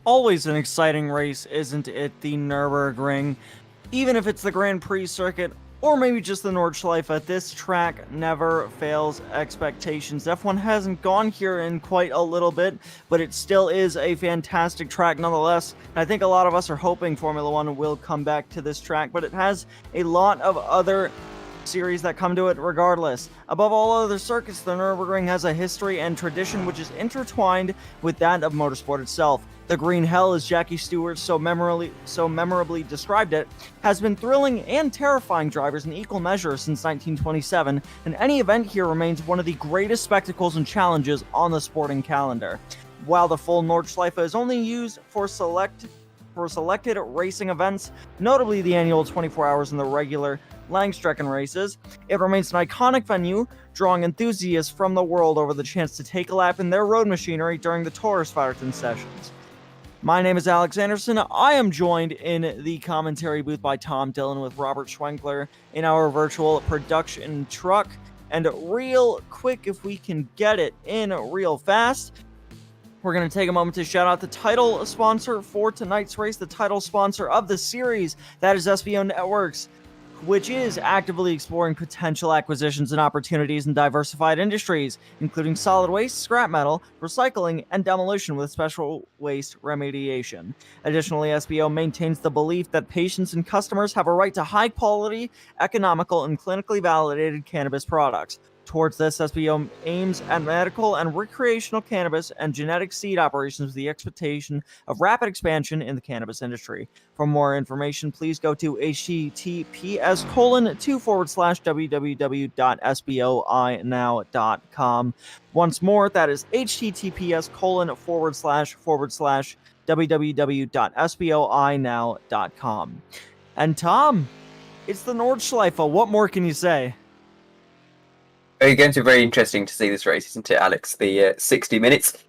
always an exciting race, isn't it? The Nurburgring. Even if it's the Grand Prix circuit, or maybe just the Nordschleife, this track never fails expectations. F1 hasn't gone here in quite a little bit, but it still is a fantastic track nonetheless. And I think a lot of us are hoping Formula One will come back to this track, but it has a lot of other series that come to it regardless. Above all other circuits, the Nürburgring has a history and tradition which is intertwined with that of motorsport itself. The Green Hell, as Jackie Stewart so memorably described it, has been thrilling and terrifying drivers in equal measure since 1927, and any event here remains one of the greatest spectacles and challenges on the sporting calendar. While the full Nordschleife is only used for selected racing events, notably the annual 24 hours and the regular Langstrecken races, it remains an iconic venue, drawing enthusiasts from the world over the chance to take a lap in their road machinery during the Touristfahrten sessions. My name is Alex Andersen. I am joined in the commentary booth by Tom Dillon with Robert Schwenkler in our virtual production truck. And real quick, if we can get it in real fast, we're going to take a moment to shout out the title sponsor for tonight's race, the title sponsor of the series, that is SBO Networks, which is actively exploring potential acquisitions and opportunities in diversified industries, including solid waste, scrap metal, recycling, and demolition with special waste remediation. Additionally, SBO maintains the belief that patients and customers have a right to high-quality, economical, and clinically validated cannabis products. Towards this, SBO aims at medical and recreational cannabis and genetic seed operations with the expectation of rapid expansion in the cannabis industry. For more information, please go to https://www.sboinow.com. Once more, that is https://www.sboinow.com. And Tom, it's the Nordschleife. What more can you say? Going to be very interesting to see this race, isn't it, Alex? The 60 minutes,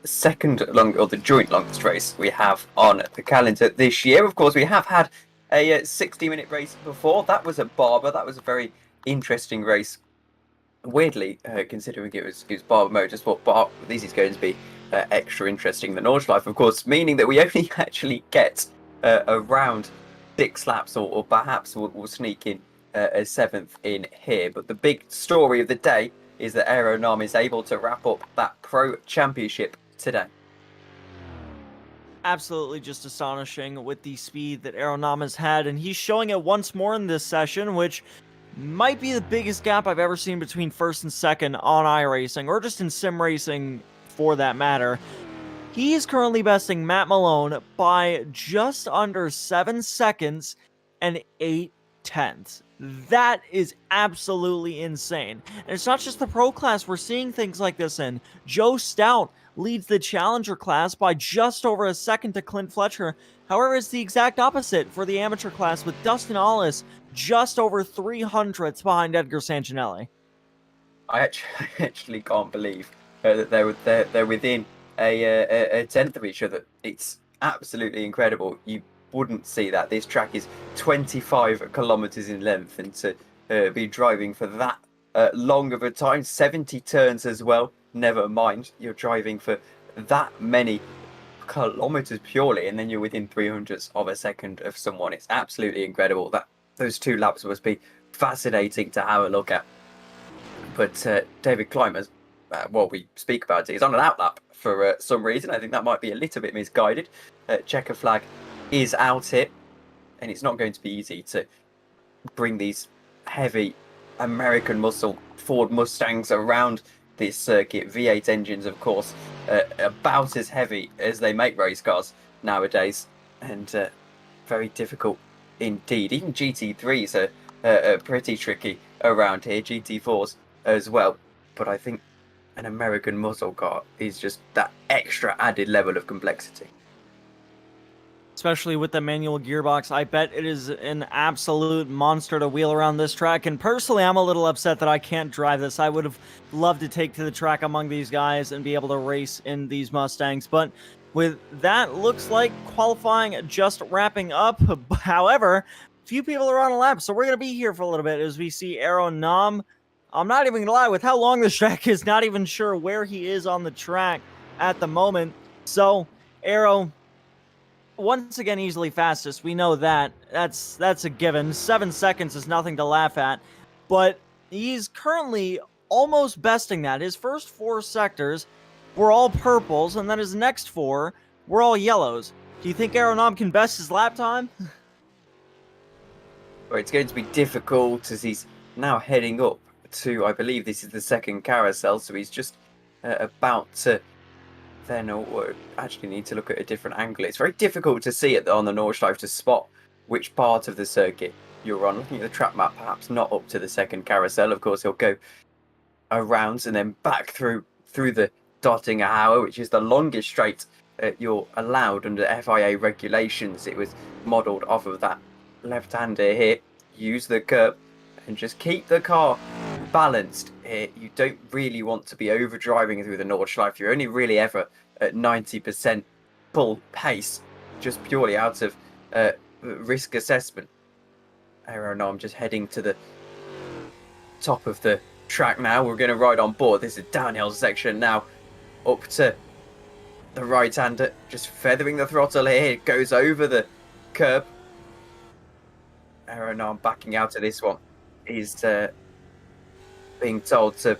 second long, or the joint longest race we have on the calendar this year. Of course, we have had a 60-minute race before. That was at Barber. That was a very interesting race. Weirdly, considering it was Barber Motorsport, but this is going to be extra interesting than Nordschleife, of course, meaning that we only actually get around 6 laps, or perhaps we'll sneak in a 7th in here. But the big story of the day is that Aeronam is able to wrap up that Pro Championship today. Absolutely just astonishing with the speed that Aeronam has had, and he's showing it once more in this session, which might be the biggest gap I've ever seen between first and second on iRacing, or just in sim racing for that matter. He is currently besting Matt Malone by just under 7 seconds and 8/10. That is absolutely insane. And it's not just the pro class we're seeing things like this in. Joe Stout leads the challenger class by just over a second to Clint Fletcher. However, it's the exact opposite for the amateur class, with Dustin Ollis just over 300ths behind Edgar Sancinelli. I actually can't believe that they're within a tenth of each other. It's absolutely incredible. You wouldn't see that. This track is 25 kilometers in length, and to be driving for that long of a time, 70 turns as well, never mind, you're driving for that many kilometers purely, and then you're within 300ths of a second of someone. It's absolutely incredible. That those 2 laps must be fascinating to have a look at. But David Climbers, well, we speak about it, he's on an outlap for some reason. I think that might be a little bit misguided. Checker flag is out here, and it's not going to be easy to bring these heavy American muscle Ford Mustangs around this circuit. V8 engines, of course, about as heavy as they make race cars nowadays, and very difficult indeed. Even GT3s are pretty tricky around here, GT4s as well, but I think an American muscle car is just that extra added level of complexity. Especially with the manual gearbox, I bet it is an absolute monster to wheel around this track. And personally, I'm a little upset that I can't drive this. I would have loved to take to the track among these guys and be able to race in these Mustangs. But with that, looks like qualifying just wrapping up. However, few people are on a lap, so we're going to be here for a little bit as we see Aeronam. I'm not even going to lie, with how long this track is, not even sure where he is on the track at the moment. So Arrow, once again, easily fastest. We know that. That's a given. 7 seconds is nothing to laugh at. But he's currently almost besting that. His first 4 sectors were all purples, and then his next 4 were all yellows. Do you think Aeronom can best his lap time? Well, it's going to be difficult as he's now heading up to, I believe this is the second carousel, so he's just about to then actually need to look at a different angle. It's very difficult to see it on the Nordschleife to spot which part of the circuit you're on. Looking at the track map, perhaps not up to the second carousel. Of course, he'll go around and then back through the Dottinger Hauer, which is the longest straight you're allowed under FIA regulations. It was modelled off of that left-hander here. Use the curb and just keep the car balanced here. You don't really want to be over driving through the Nordschleife. You're only really ever at 90% full pace, just purely out of risk assessment. Aeronom just heading to the top of the track now. We're going to ride on board. This is a downhill section now, up to the right-hander, just feathering the throttle here. It goes over the curb. Aeronom backing out of this one. He's being told to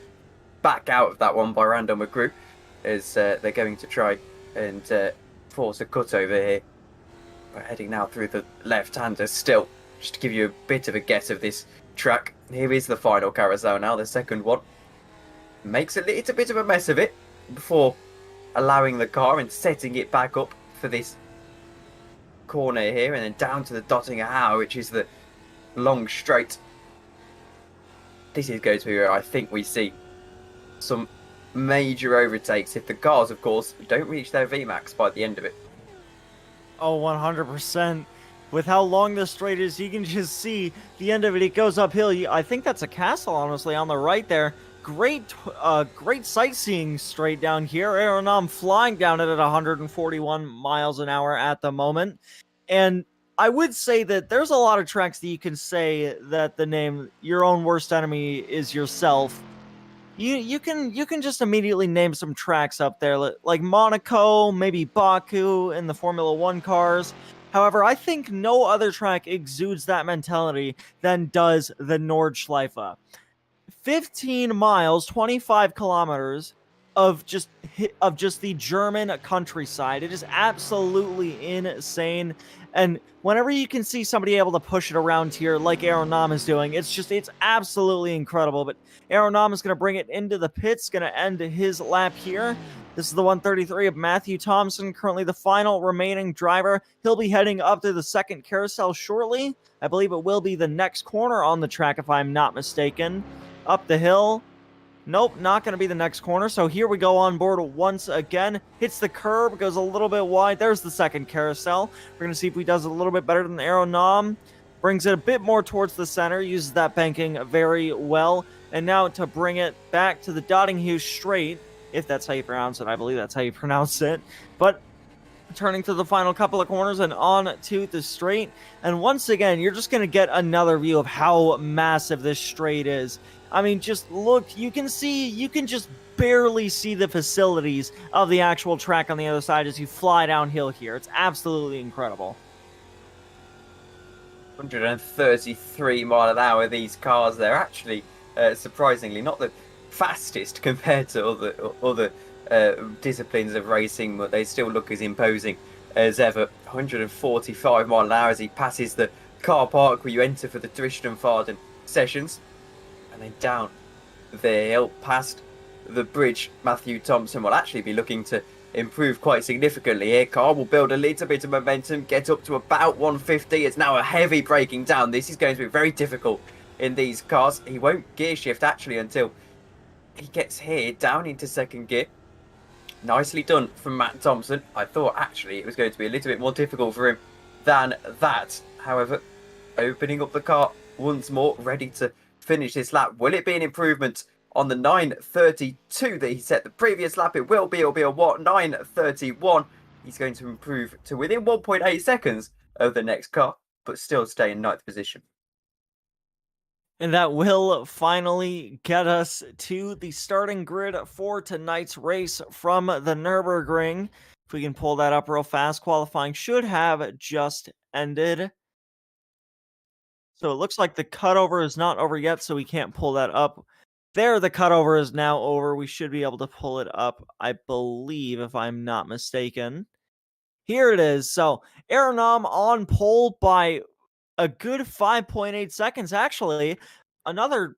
back out of that one by Randall McGrew, as they're going to try and force a cut over here. We're heading now through the left-hander still, just to give you a bit of a guess of this track. Here is the final carousel now, the second one. Makes a little bit of a mess of it before allowing the car and setting it back up for this corner here, and then down to the Dottinger Hauer, which is the long straight. This is going to be where I think we see some major overtakes if the cars, of course, don't reach their VMAX by the end of it. Oh, 100%. With how long this straight is, you can just see the end of it. It goes uphill. I think that's a castle, honestly, on the right there. Great sightseeing straight down here. Aeronom flying down it at 141 miles an hour at the moment. And I would say that there's a lot of tracks that you can say that the name "Your Own Worst Enemy is Yourself." You can just immediately name some tracks up there, like Monaco, maybe Baku in the Formula 1 cars. However, I think no other track exudes that mentality than does the Nordschleife. 15 miles, 25 kilometers of just the German countryside. It is absolutely insane. And whenever you can see somebody able to push it around here like Aeronom is doing, it's absolutely incredible. But Aeronom is going to bring it into the pits, going to end his lap here. This is the 133 of Matthew Thompson, currently the final remaining driver. He'll be heading up to the second carousel shortly. I believe it will be the next corner on the track, if I'm not mistaken. Up the hill. Nope, not going to be the next corner. So here we go on board once again. Hits the curb, goes a little bit wide. There's the second carousel. We're going to see if he does a little bit better than Aeronom. Brings it a bit more towards the center. Uses that banking very well. And now to bring it back to the Dottinghue straight, if that's how you pronounce it. I believe that's how you pronounce it. But turning to the final couple of corners and on to the straight. And once again, you're just going to get another view of how massive this straight is. I mean, just look, you can just barely see the facilities of the actual track on the other side as you fly downhill here. It's absolutely incredible. 133 mile an hour, these cars, they're actually surprisingly not the fastest compared to other disciplines of racing, but they still look as imposing as ever. 145 mile an hour as he passes the car park where you enter for the Drissenfarden sessions. And then down the hill past the bridge, Matthew Thompson will actually be looking to improve quite significantly here. Car will build a little bit of momentum, get up to about 150. It's now a heavy braking down. This is going to be very difficult in these cars. He won't gear shift actually until he gets here down into second gear. Nicely done from Matt Thompson. I thought actually it was going to be a little bit more difficult for him than that. However, opening up the car once more, ready to finish this lap. Will it be an improvement on the 9:32 that he set the previous lap? It will be. It'll be a what? 9:31. He's going to improve to within 1.8 seconds of the next car, but still stay in 9th position. And that will finally get us to the starting grid for tonight's race from the Nurburgring. If we can pull that up real fast, qualifying should have just ended. So it looks like the cutover is not over yet, so we can't pull that up. There, the cutover is now over. We should be able to pull it up, I believe, if I'm not mistaken. Here it is. So Aeronom on pole by a good 5.8 seconds, actually. Another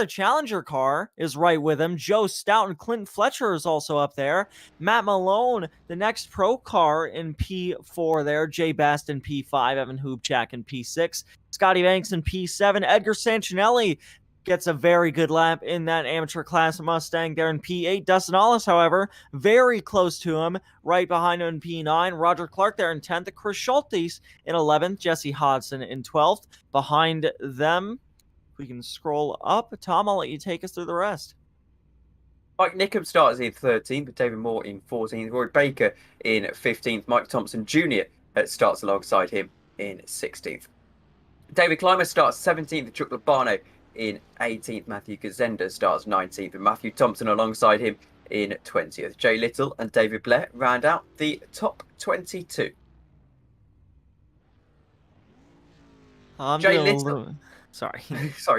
challenger car is right with him. Joe Stout and Clint Fletcher is also up there. Matt Malone, the next pro car in P4 there. Jay Bast in P5. Evan Hubchak in P6. Scotty Banks in P7. Edgar Santinelli gets a very good lap in that amateur class Mustang there in P8. Dustin Ollis, however, very close to him, right behind him in P9. Roger Clark there in 10th. Chris Schultes in 11th. Jesse Hodson in 12th. Behind them, we can scroll up. Tom, I'll let you take us through the rest. Mike Nickham starts in 13th, David Moore in 14th, Roy Baker in 15th, Mike Thompson Jr. Starts alongside him in 16th. David Clymer starts 17th, Chuck Labano in 18th. Matthew Gazenda starts 19th, and Matthew Thompson alongside him in 20th. Jay Little and David Blair round out the top 22. Jay Little. Sorry,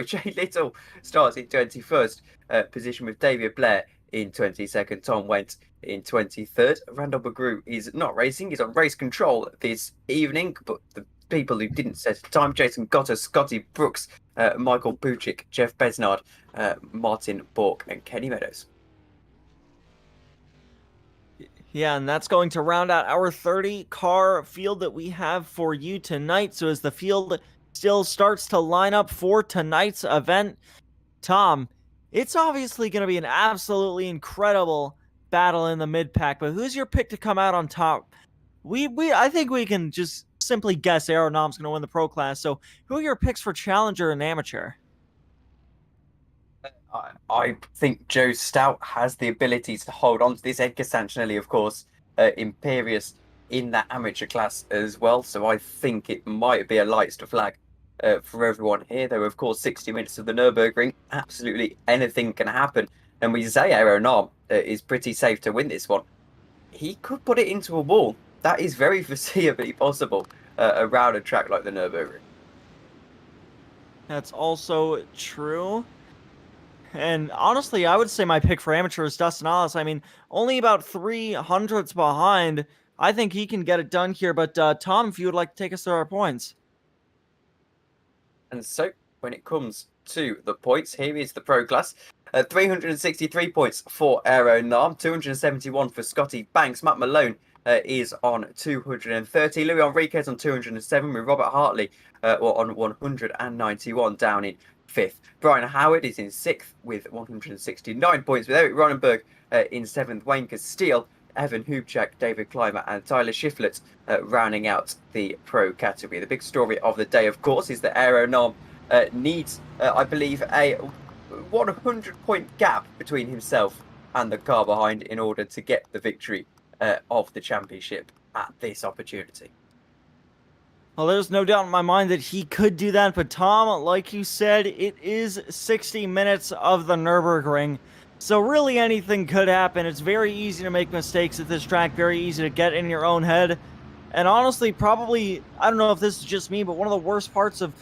Jay Little starts in 21st position with David Blair in 22nd. Tom Went in 23rd. Randall McGrew is not racing. He's on race control this evening, but the people who didn't set time: Jason Gotter, Scotty Brooks, Michael Buchik, Jeff Besnard, Martin Bork, and Kenny Meadows. Yeah, and that's going to round out our 30-car field that we have for you tonight. So as the field still starts to line up for tonight's event, Tom, it's obviously going to be an absolutely incredible battle in the mid-pack, but who's your pick to come out on top? I think we can just simply guess Aeronom's going to win the pro class. So who are your picks for challenger and amateur? I think Joe Stout has the ability to hold on to this. Edgar Santinelli, of course, imperious in that amateur class as well. So I think it might be a lights to flag for everyone here. Though, of course, 60 minutes of the Nurburgring, absolutely anything can happen. And we say Aeronom is pretty safe to win this one. He could put it into a wall. That is very foreseeably possible around a track like the Nurburgring. That's also true. And honestly, I would say my pick for amateur is Dustin Ollis. I mean, only about 300ths behind. I think he can get it done here. But Tom, if you would like to take us through our points. And so, when it comes to the points, here is the pro class. 363 points for Aeronom, 271 for Scotty Banks. Matt Malone is on 230. Louis Enriquez on 207, with Robert Hartley on 191, down in 5th. Brian Howard is in 6th with 169 points, with Eric Ronenberg in 7th. Wayne Castile, Evan Hubchak, David Clymer, and Tyler Shiflett rounding out the pro category. The big story of the day, of course, is that Aeronom needs, I believe, a 100-point gap between himself and the car behind in order to get the victory of the championship at this opportunity. Well, there's no doubt in my mind that he could do that, but Tom, like you said, it is 60 minutes of the Nürburgring, so really anything could happen. It's very easy to make mistakes at this track, very easy to get in your own head, and honestly, probably, I don't know if this is just me, but one of the worst parts of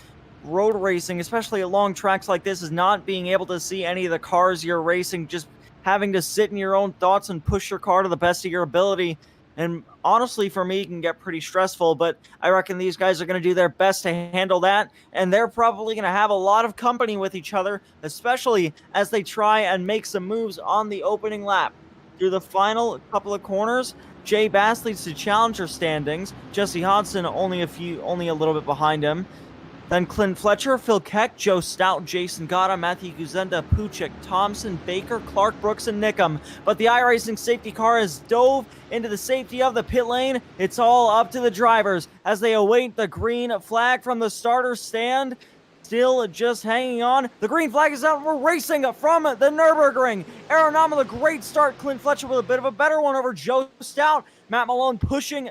road racing, especially at long tracks like this, is not being able to see any of the cars you're racing, just having to sit in your own thoughts and push your car to the best of your ability. And honestly, for me, it can get pretty stressful, but I reckon these guys are going to do their best to handle that, and they're probably going to have a lot of company with each other, especially as they try and make some moves on the opening lap. Through the final couple of corners, Jay Bass leads to challenger standings. Jesse Hodson only a little bit behind him. Then Clint Fletcher, Phil Keck, Joe Stout, Jason Gotta, Matthew Guzenda, Puchik, Thompson, Baker, Clark, Brooks, and Nickham. But the iRacing safety car has dove into the safety of the pit lane. It's all up to the drivers as they await the green flag from the starter stand. Still just hanging on. The green flag is out. We're racing from the Nürburgring. Aeronom with a great start. Clint Fletcher with a bit of a better one over Joe Stout. Matt Malone pushing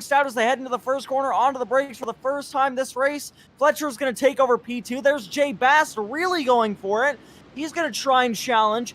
Stout as they head into the first corner, onto the brakes for the first time this race. Fletcher's going to take over P2. There's Jay Bass really going for it. He's going to try and challenge.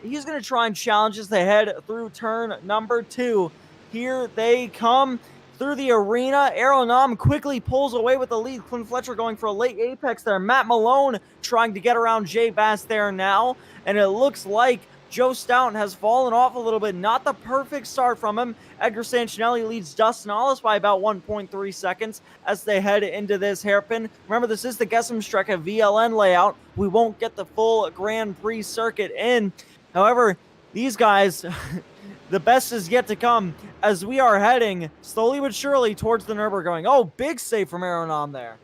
he's going to try and challenge as they head through turn number 2. Here they come through the arena. Aeronom quickly pulls away with the lead. Clint Fletcher going for a late apex there. Matt Malone trying to get around Jay Bass there now. And it looks like Joe Stout has fallen off a little bit. Not the perfect start from him. Edgar Sancinelli leads Dustin Hollis by about 1.3 seconds as they head into this hairpin. Remember, this is the Gesem Strecke VLN layout. We won't get the full Grand Prix circuit in. However, these guys, the best is yet to come as we are heading slowly but surely towards the Nürburgring. Oh, big save from Aeronom there.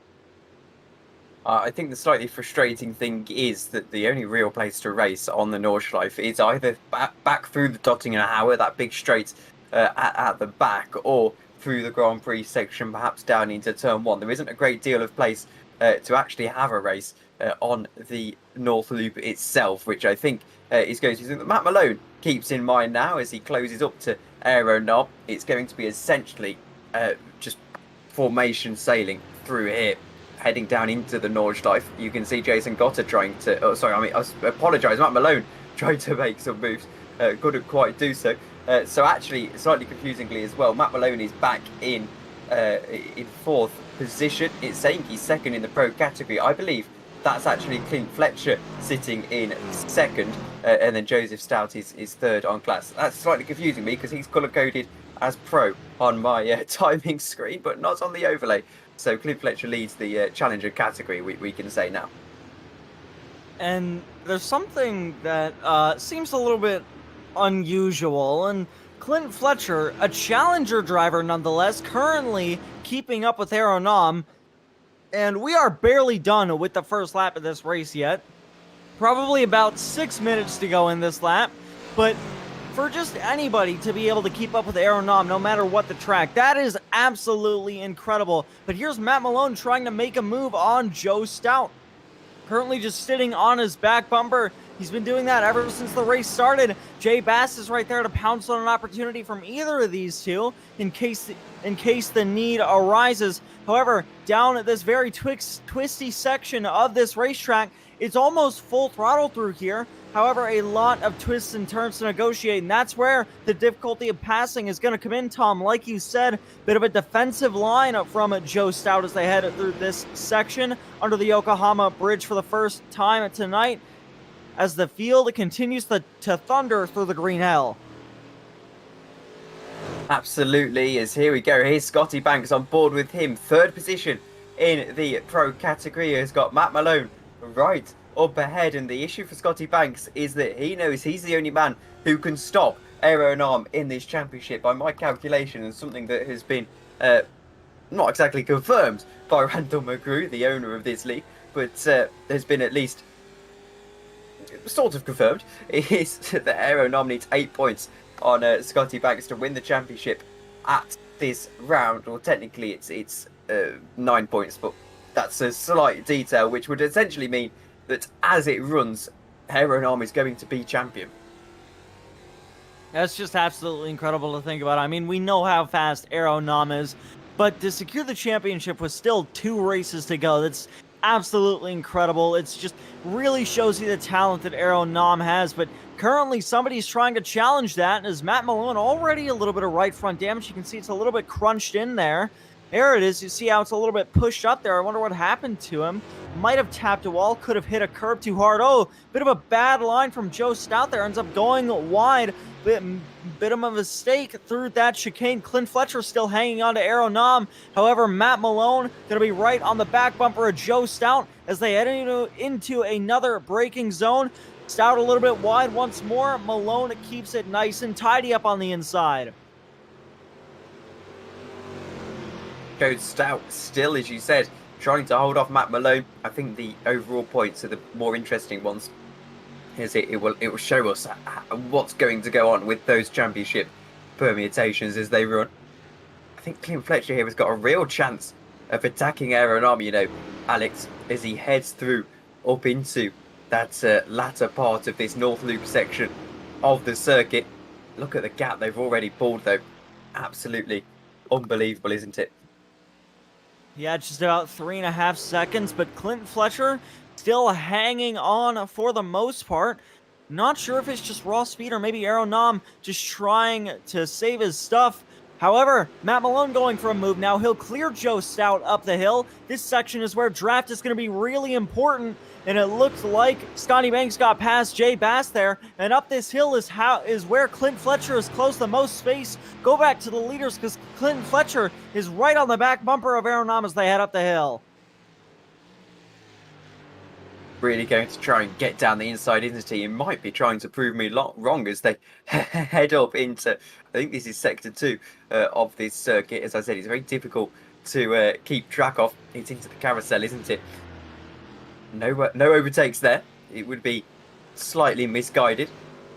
I think the slightly frustrating thing is that the only real place to race on the Nordschleife is either back through the Dottingenhauer, that big straight at the back, or through the Grand Prix section, perhaps down into Turn 1. There isn't a great deal of place to actually have a race on the North Loop itself, which I think is going to be something that Matt Malone keeps in mind now as he closes up to Aeronom. It's going to be essentially just formation sailing through here, heading down into the Nordschleife. You can see Jason Gotter trying to... Oh, sorry, I apologise. Matt Malone trying to make some moves. Couldn't quite do so. So actually, slightly confusingly as well, Matt Malone is back in 4th position. It's saying he's 2nd in the pro category. I believe that's actually Clint Fletcher sitting in 2nd. And then Joseph Stout is 3rd on class. That's slightly confusing me because he's colour-coded as pro on my timing screen, but not on the overlay. So Clint Fletcher leads the challenger category, we can say now. And there's something that seems a little bit unusual, and Clint Fletcher, a challenger driver nonetheless, currently keeping up with Aeronom, and we are barely done with the first lap of this race yet. Probably about 6 minutes to go in this lap, but for just anybody to be able to keep up with Aeronom no matter what the track, that is absolutely incredible. But here's Matt Malone trying to make a move on Joe Stout. Currently just sitting on his back bumper. He's been doing that ever since the race started. Jay Bass is right there to pounce on an opportunity from either of these two in case the need arises. However, down at this very twisty section of this racetrack, it's almost full throttle through here. However, a lot of twists and turns to negotiate, and that's where the difficulty of passing is going to come in, Tom. Like you said, bit of a defensive line from Joe Stout as they head through this section under the Yokohama Bridge for the first time tonight, as the field continues to thunder through the green hell. Absolutely, as here we go. Here's Scotty Banks on board with him. 3rd position in the pro category. Has got Matt Malone right up ahead, and the issue for Scotty Banks is that he knows he's the only man who can stop Aeronom in this championship by my calculation, and something that has been not exactly confirmed by Randall McGrew, the owner of this league, but has been at least sort of confirmed, is that Aeronom needs 8 points on Scotty Banks to win the championship at this round. Well, technically it's 9 points, but that's a slight detail, which would essentially mean that as it runs, Aeronom is going to be champion. That's just absolutely incredible to think about. I mean, we know how fast Aeronom is, but to secure the championship with still 2 races to go, that's absolutely incredible. It's just really shows you the talent that Aeronom has, but currently somebody's trying to challenge that, and as Matt Malone already a little bit of right front damage. You can see it's a little bit crunched in there. There it is. You see how it's a little bit pushed up there. I wonder what happened to him. Might have tapped a wall, could have hit a curb too hard. Oh, bit of a bad line from Joe Stout there. Ends up going wide. Bit of a mistake through that chicane. Clint Fletcher still hanging on to Aeronom. However, Matt Malone going to be right on the back bumper of Joe Stout as they head into another braking zone. Stout a little bit wide once more. Malone keeps it nice and tidy up on the inside. Joe Stout still, as you said, trying to hold off Matt Malone. I think the overall points are the more interesting ones, as it will show us what's going to go on with those championship permutations as they run. I think Clint Fletcher here has got a real chance of attacking Aeronom, you know, Alex, as he heads through up into that latter part of this North Loop section of the circuit. Look at the gap they've already pulled, though. Absolutely unbelievable, isn't it? Yeah, just about 3.5 seconds, but Clint Fletcher still hanging on for the most part. Not sure if it's just raw speed or maybe Aeronom just trying to save his stuff. However, Matt Malone going for a move now. He'll clear Joe Stout up the hill. This section is where draft is going to be really important. And it looks like Scotty Banks got past Jay Bass there. And up this hill is where Clint Fletcher has closed the most space. Go back to the leaders because Clint Fletcher is right on the back bumper of Aeronom as they head up the hill. Really going to try and get down the inside into team. Might be trying to prove me wrong as they head up into, I think this is sector 2 of this circuit. As I said, it's very difficult to keep track of. It's into the carousel, isn't it? No overtakes there. It would be slightly misguided.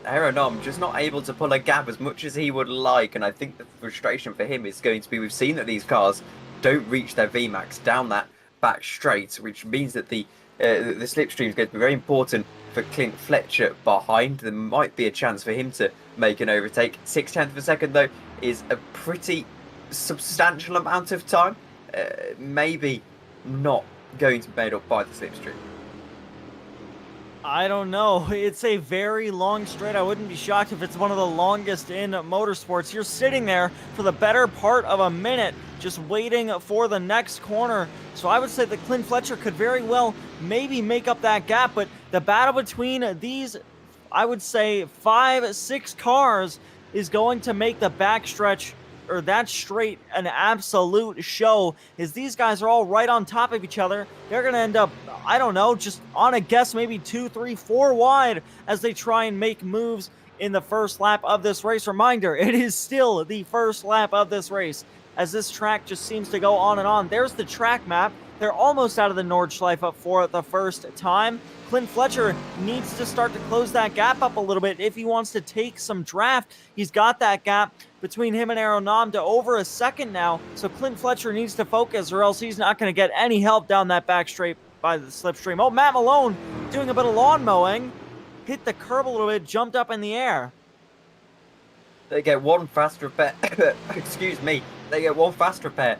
Aeronom just not able to pull a gap as much as he would like, and I think the frustration for him is going to be, we've seen that these cars don't reach their VMAX down that back straight, which means that the slipstream is going to be very important for Clint Fletcher behind. There might be a chance for him to make an overtake. 0.6 of a second, though, is a pretty substantial amount of time. Maybe not going to be made up by the slipstream. I don't know. It's a very long straight. I wouldn't be shocked if it's one of the longest in motorsports. You're sitting there for the better part of a minute just waiting for the next corner. So I would say that Clint Fletcher could very well maybe make up that gap, but the battle between these, I would say 5-6 cars is going to make the backstretch or that straight an absolute show, as these guys are all right on top of each other. They're going to end up, I don't know, just on a guess, maybe 2, 3, 4 wide as they try and make moves in the first lap of this race. Reminder, it is still the first lap of this race, as this track just seems to go on and on. There's the track map. They're almost out of the Nordschleife for the first time. Clint Fletcher needs to start to close that gap up a little bit if he wants to take some draft. He's got that gap between him and Aeronom to over a second now, so Clint Fletcher needs to focus or else he's not going to get any help down that back straight by the slipstream. Oh, Matt Malone doing a bit of lawn mowing. Hit the curb a little bit, jumped up in the air. They get one fast repair. Excuse me. They get one fast repair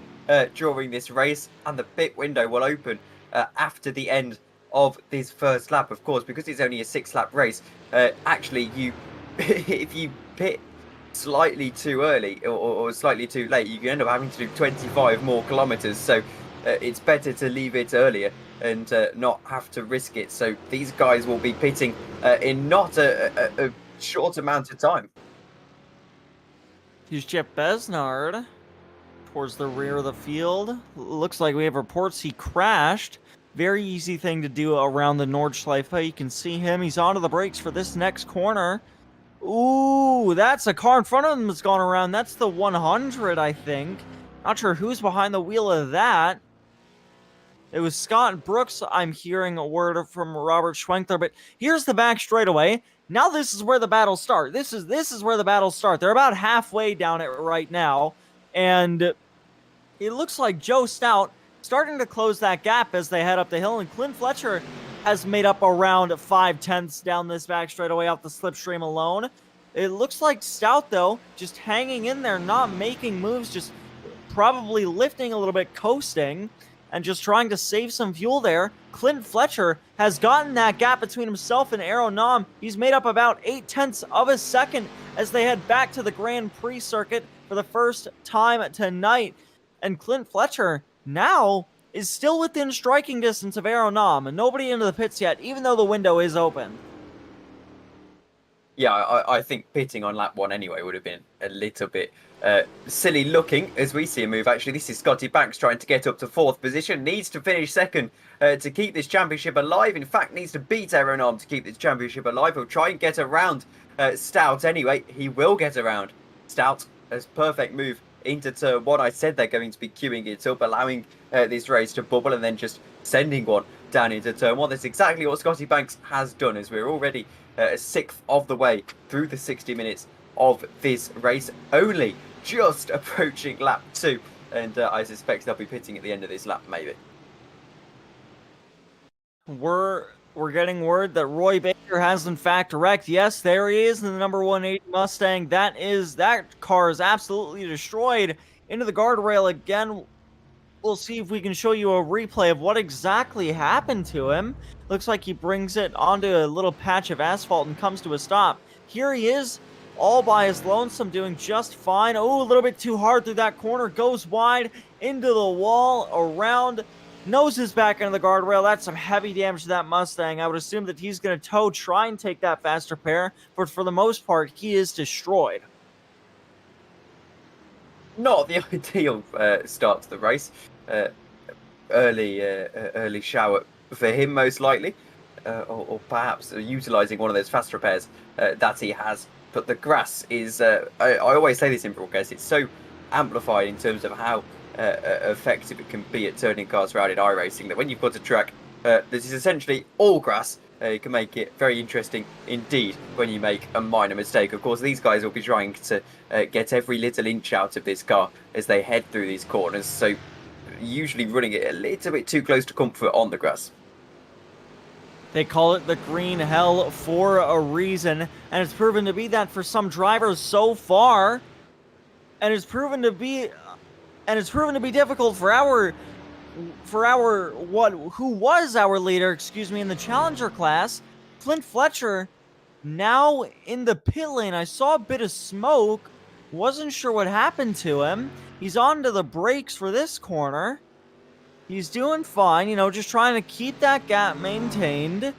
during this race, and the pit window will open after the end of this first lap. Of course, because it's only a 6-lap race, actually, if you pit slightly too early or slightly too late, you can end up having to do 25 more kilometers. So it's better to leave it earlier and not have to risk it. So these guys will be pitting in not a short amount of time. Here's Jeff Besnard towards the rear of the field. Looks like we have reports he crashed. Very easy thing to do around the Nordschleife. You can see him. He's onto the brakes for this next corner. Ooh, that's a car in front of him that's gone around. That's the 100, I think. Not sure who's behind the wheel of that. It was Scott Brooks. I'm hearing a word from Robert Schwenkler, but here's the back straightaway. Now this is where the battles start. This is where the battles start. They're about halfway down it right now, and it looks like Joe Stout starting to close that gap as they head up the hill, and Clint Fletcher has made up around 5/10 down this back straightaway off the slipstream alone. It looks like Stout, though, just hanging in there, not making moves, just probably lifting a little bit, coasting, and just trying to save some fuel there. Clint Fletcher has gotten that gap between himself and Aeronom. He's made up about 0.8 of a second as they head back to the Grand Prix circuit for the first time tonight. And Clint Fletcher now is still within striking distance of Aeronom. Nobody into the pits yet, even though the window is open. Yeah, I think pitting on lap 1 anyway would have been a little bit silly looking as we see a move. Actually, this is Scotty Banks trying to get up to 4th position. Needs to finish 2nd to keep this championship alive. In fact, needs to beat Aeronom to keep this championship alive. He'll try and get around Stout anyway. He will get around Stout. As perfect move into turn 1. I said they're going to be queuing it up, allowing this race to bubble and then just sending one down into turn 1. That's exactly what Scotty Banks has done, as we're already a 6th of the way through the 60 minutes of this race, only just approaching lap 2, and I suspect they'll be pitting at the end of this lap, maybe. We're getting word that Roy Baker has in fact wrecked. Yes, there he is in the number 180 Mustang. That car is absolutely destroyed into the guardrail again. We'll see if we can show you a replay of what exactly happened to him. Looks like he brings it onto a little patch of asphalt and comes to a stop. Here he is, all by his lonesome, doing just fine. Oh, a little bit too hard through that corner. Goes wide into the wall, around, noses back into the guardrail. That's some heavy damage to that Mustang. I would assume that he's going to tow, try and take that fast repair, but for the most part, he is destroyed. Not the ideal start to the race. Early shower for him, most likely, or perhaps utilising one of those fast repairs that he has. But the grass is, I always say this in broadcast, it's so amplified in terms of how effective it can be at turning cars around in iRacing, that when you've got a track that is essentially all grass, you can make it very interesting indeed when you make a minor mistake. Of course, these guys will be trying to get every little inch out of this car as they head through these corners, so usually running it a little bit too close to comfort on the grass. They call it the green hell for a reason, and it's proven to be that for some drivers so far. And it's proven to be difficult for who was our leader, in the Challenger class. Clint Fletcher now in the pit lane. I saw a bit of smoke. Wasn't sure what happened to him. He's onto the brakes for this corner. He's doing fine, just trying to keep that gap maintained.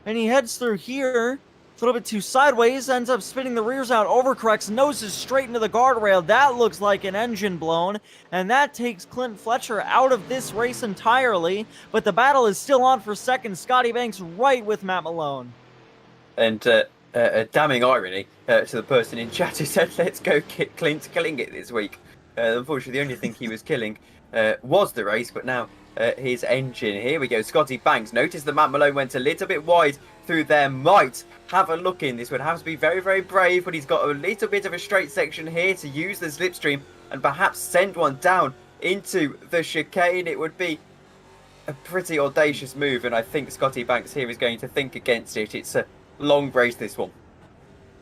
And he heads through here. A little bit too sideways, ends up spinning the rears out, overcorrects, noses straight into the guardrail. That looks like an engine blown, and that takes Clint Fletcher out of this race entirely. But the battle is still on for second. Scotty Banks right with Matt Malone. And a damning irony to the person in chat who said, let's go Clint killing it this week. Unfortunately, the only thing he was killing was the race, but now his engine. Here we go, Scotty Banks. Notice that Matt Malone went a little bit wide through there. Might have a look in. This would have to be very, very brave, but he's got a little bit of a straight section here to use the slipstream and perhaps send one down into the chicane. It would be a pretty audacious move, and I think Scotty Banks here is going to think against it. It's a long race, this one.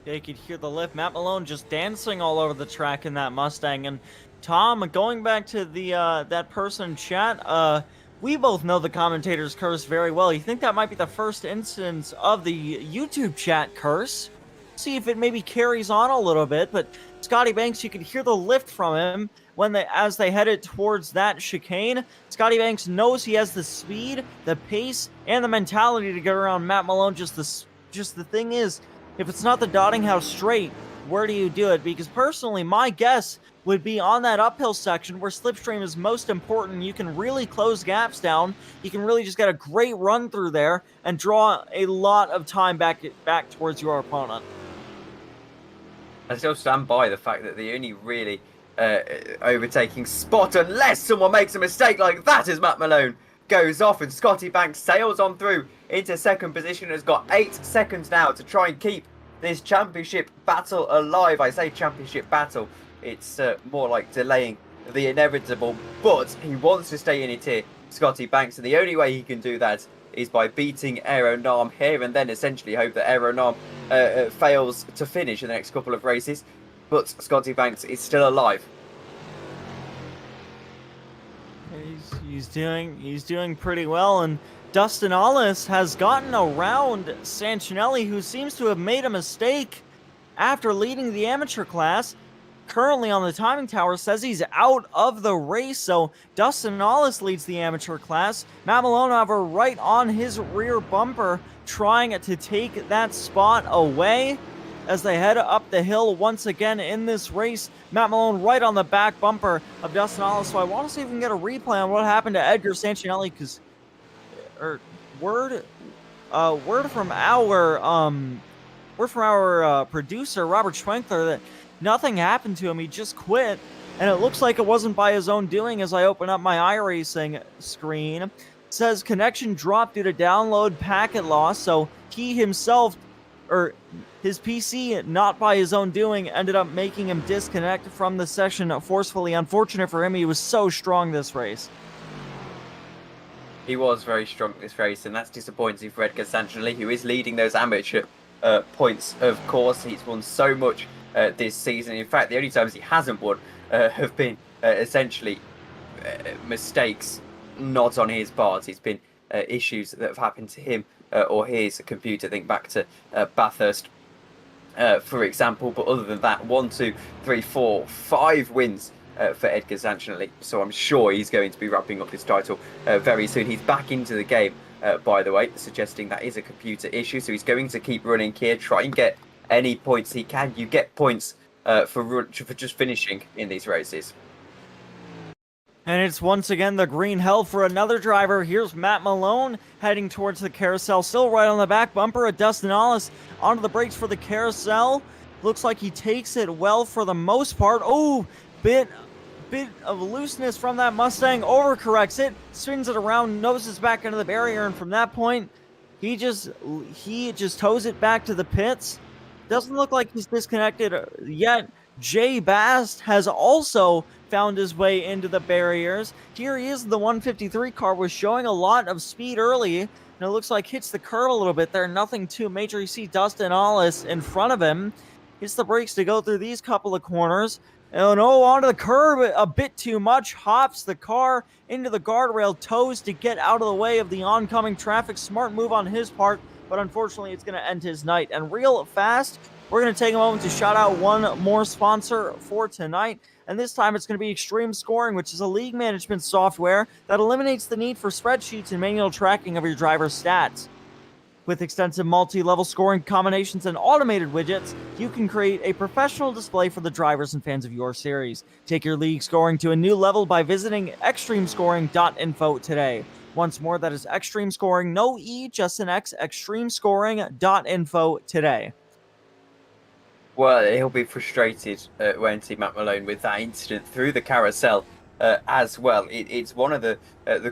Yeah, you could hear the lift. Matt Malone just dancing all over the track in that Mustang. And Tom, going back to the that person in chat, we both know the commentator's curse very well. You think that might be the first instance of the YouTube chat curse? See if it maybe carries on a little bit. But Scotty Banks, you could hear the lift from him as they headed towards that chicane. Scotty Banks knows he has the speed, the pace, and the mentality to get around Matt Malone. Just the thing is, if it's not the Dottinghouse straight, where do you do it? Because personally, my guess would be on that uphill section where slipstream is most important. You can really close gaps down. You can really just get a great run through there and draw a lot of time back towards your opponent. I still stand by the fact that the only really overtaking spot, unless someone makes a mistake like that, as Matt Malone goes off and Scotty Banks sails on through into second position. Has got 8 seconds now to try and keep this championship battle alive. I say championship battle, it's more like delaying the inevitable, but he wants to stay in it here, Scotty Banks, and the only way he can do that is by beating Aeronam here, and then essentially hope that Aeronam fails to finish in the next couple of races. But Scotty Banks is still alive. He's doing pretty well, and Dustin Ollis has gotten around Sancinelli, who seems to have made a mistake after leading the amateur class. Currently on the timing tower, says he's out of the race, so Dustin Ollis leads the amateur class. Matt Malone, however, right on his rear bumper, trying to take that spot away as they head up the hill once again in this race. Matt Malone right on the back bumper of Dustin Ollis, so I want to see if we can get a replay on what happened to Edgar Sancinelli, because word from our producer Robert Schwenkler that nothing happened to him. He just quit, and it looks like it wasn't by his own doing. As I open up my iRacing screen, it says connection dropped due to download packet loss. So he himself, or his PC, not by his own doing, ended up making him disconnect from the session forcefully. Unfortunate for him, he was so strong this race. He was very strong this race, and that's disappointing for Edgar Sancinelli, who is leading those amateur points. Of course, he's won so much this season. In fact, the only times he hasn't won have been essentially mistakes not on his part. It's been issues that have happened to him or his computer. Think back to Bathurst, for example. But other than that, 1, 2, 3, 4, 5 wins for Edgar Zanchinelli. So I'm sure he's going to be wrapping up this title very soon. He's back into the game, by the way, suggesting that is a computer issue. So he's going to keep running here, try and get any points he can. You get points for just finishing in these races. And it's once again the green hell for another driver. Here's Matt Malone heading towards the carousel, still right on the back bumper of Dustin Ollis. Onto the brakes for the carousel. Looks like he takes it well for the most part. Oh, bit of looseness from that Mustang. Overcorrects it, spins it around, noses back into the barrier, and from that point, he just tows it back to the pits. Doesn't look like he's disconnected yet. Jay Bast has also found his way into the barriers. Here he is. The 153 car was showing a lot of speed early, and it looks like hits the curb a little bit there. Nothing too major. You see Dustin Ollis in front of him. Hits the brakes to go through these couple of corners. Oh no, onto the curb a bit too much. Hops the car into the guardrail, toes to get out of the way of the oncoming traffic. Smart move on his part, but unfortunately it's going to end his night. And real fast, we're going to take a moment to shout out one more sponsor for tonight. And this time it's going to be Xtreme Scoring, which is a league management software that eliminates the need for spreadsheets and manual tracking of your driver's stats. With extensive multi-level scoring combinations and automated widgets, you can create a professional display for the drivers and fans of your series. Take your league scoring to a new level by visiting xtremescoring.info today. Once more, that is Xtreme Scoring, no E, just an X, xtremescoring.info today. Well, he'll be frustrated, won't he, Matt Malone, with that incident through the carousel as well. It's one of the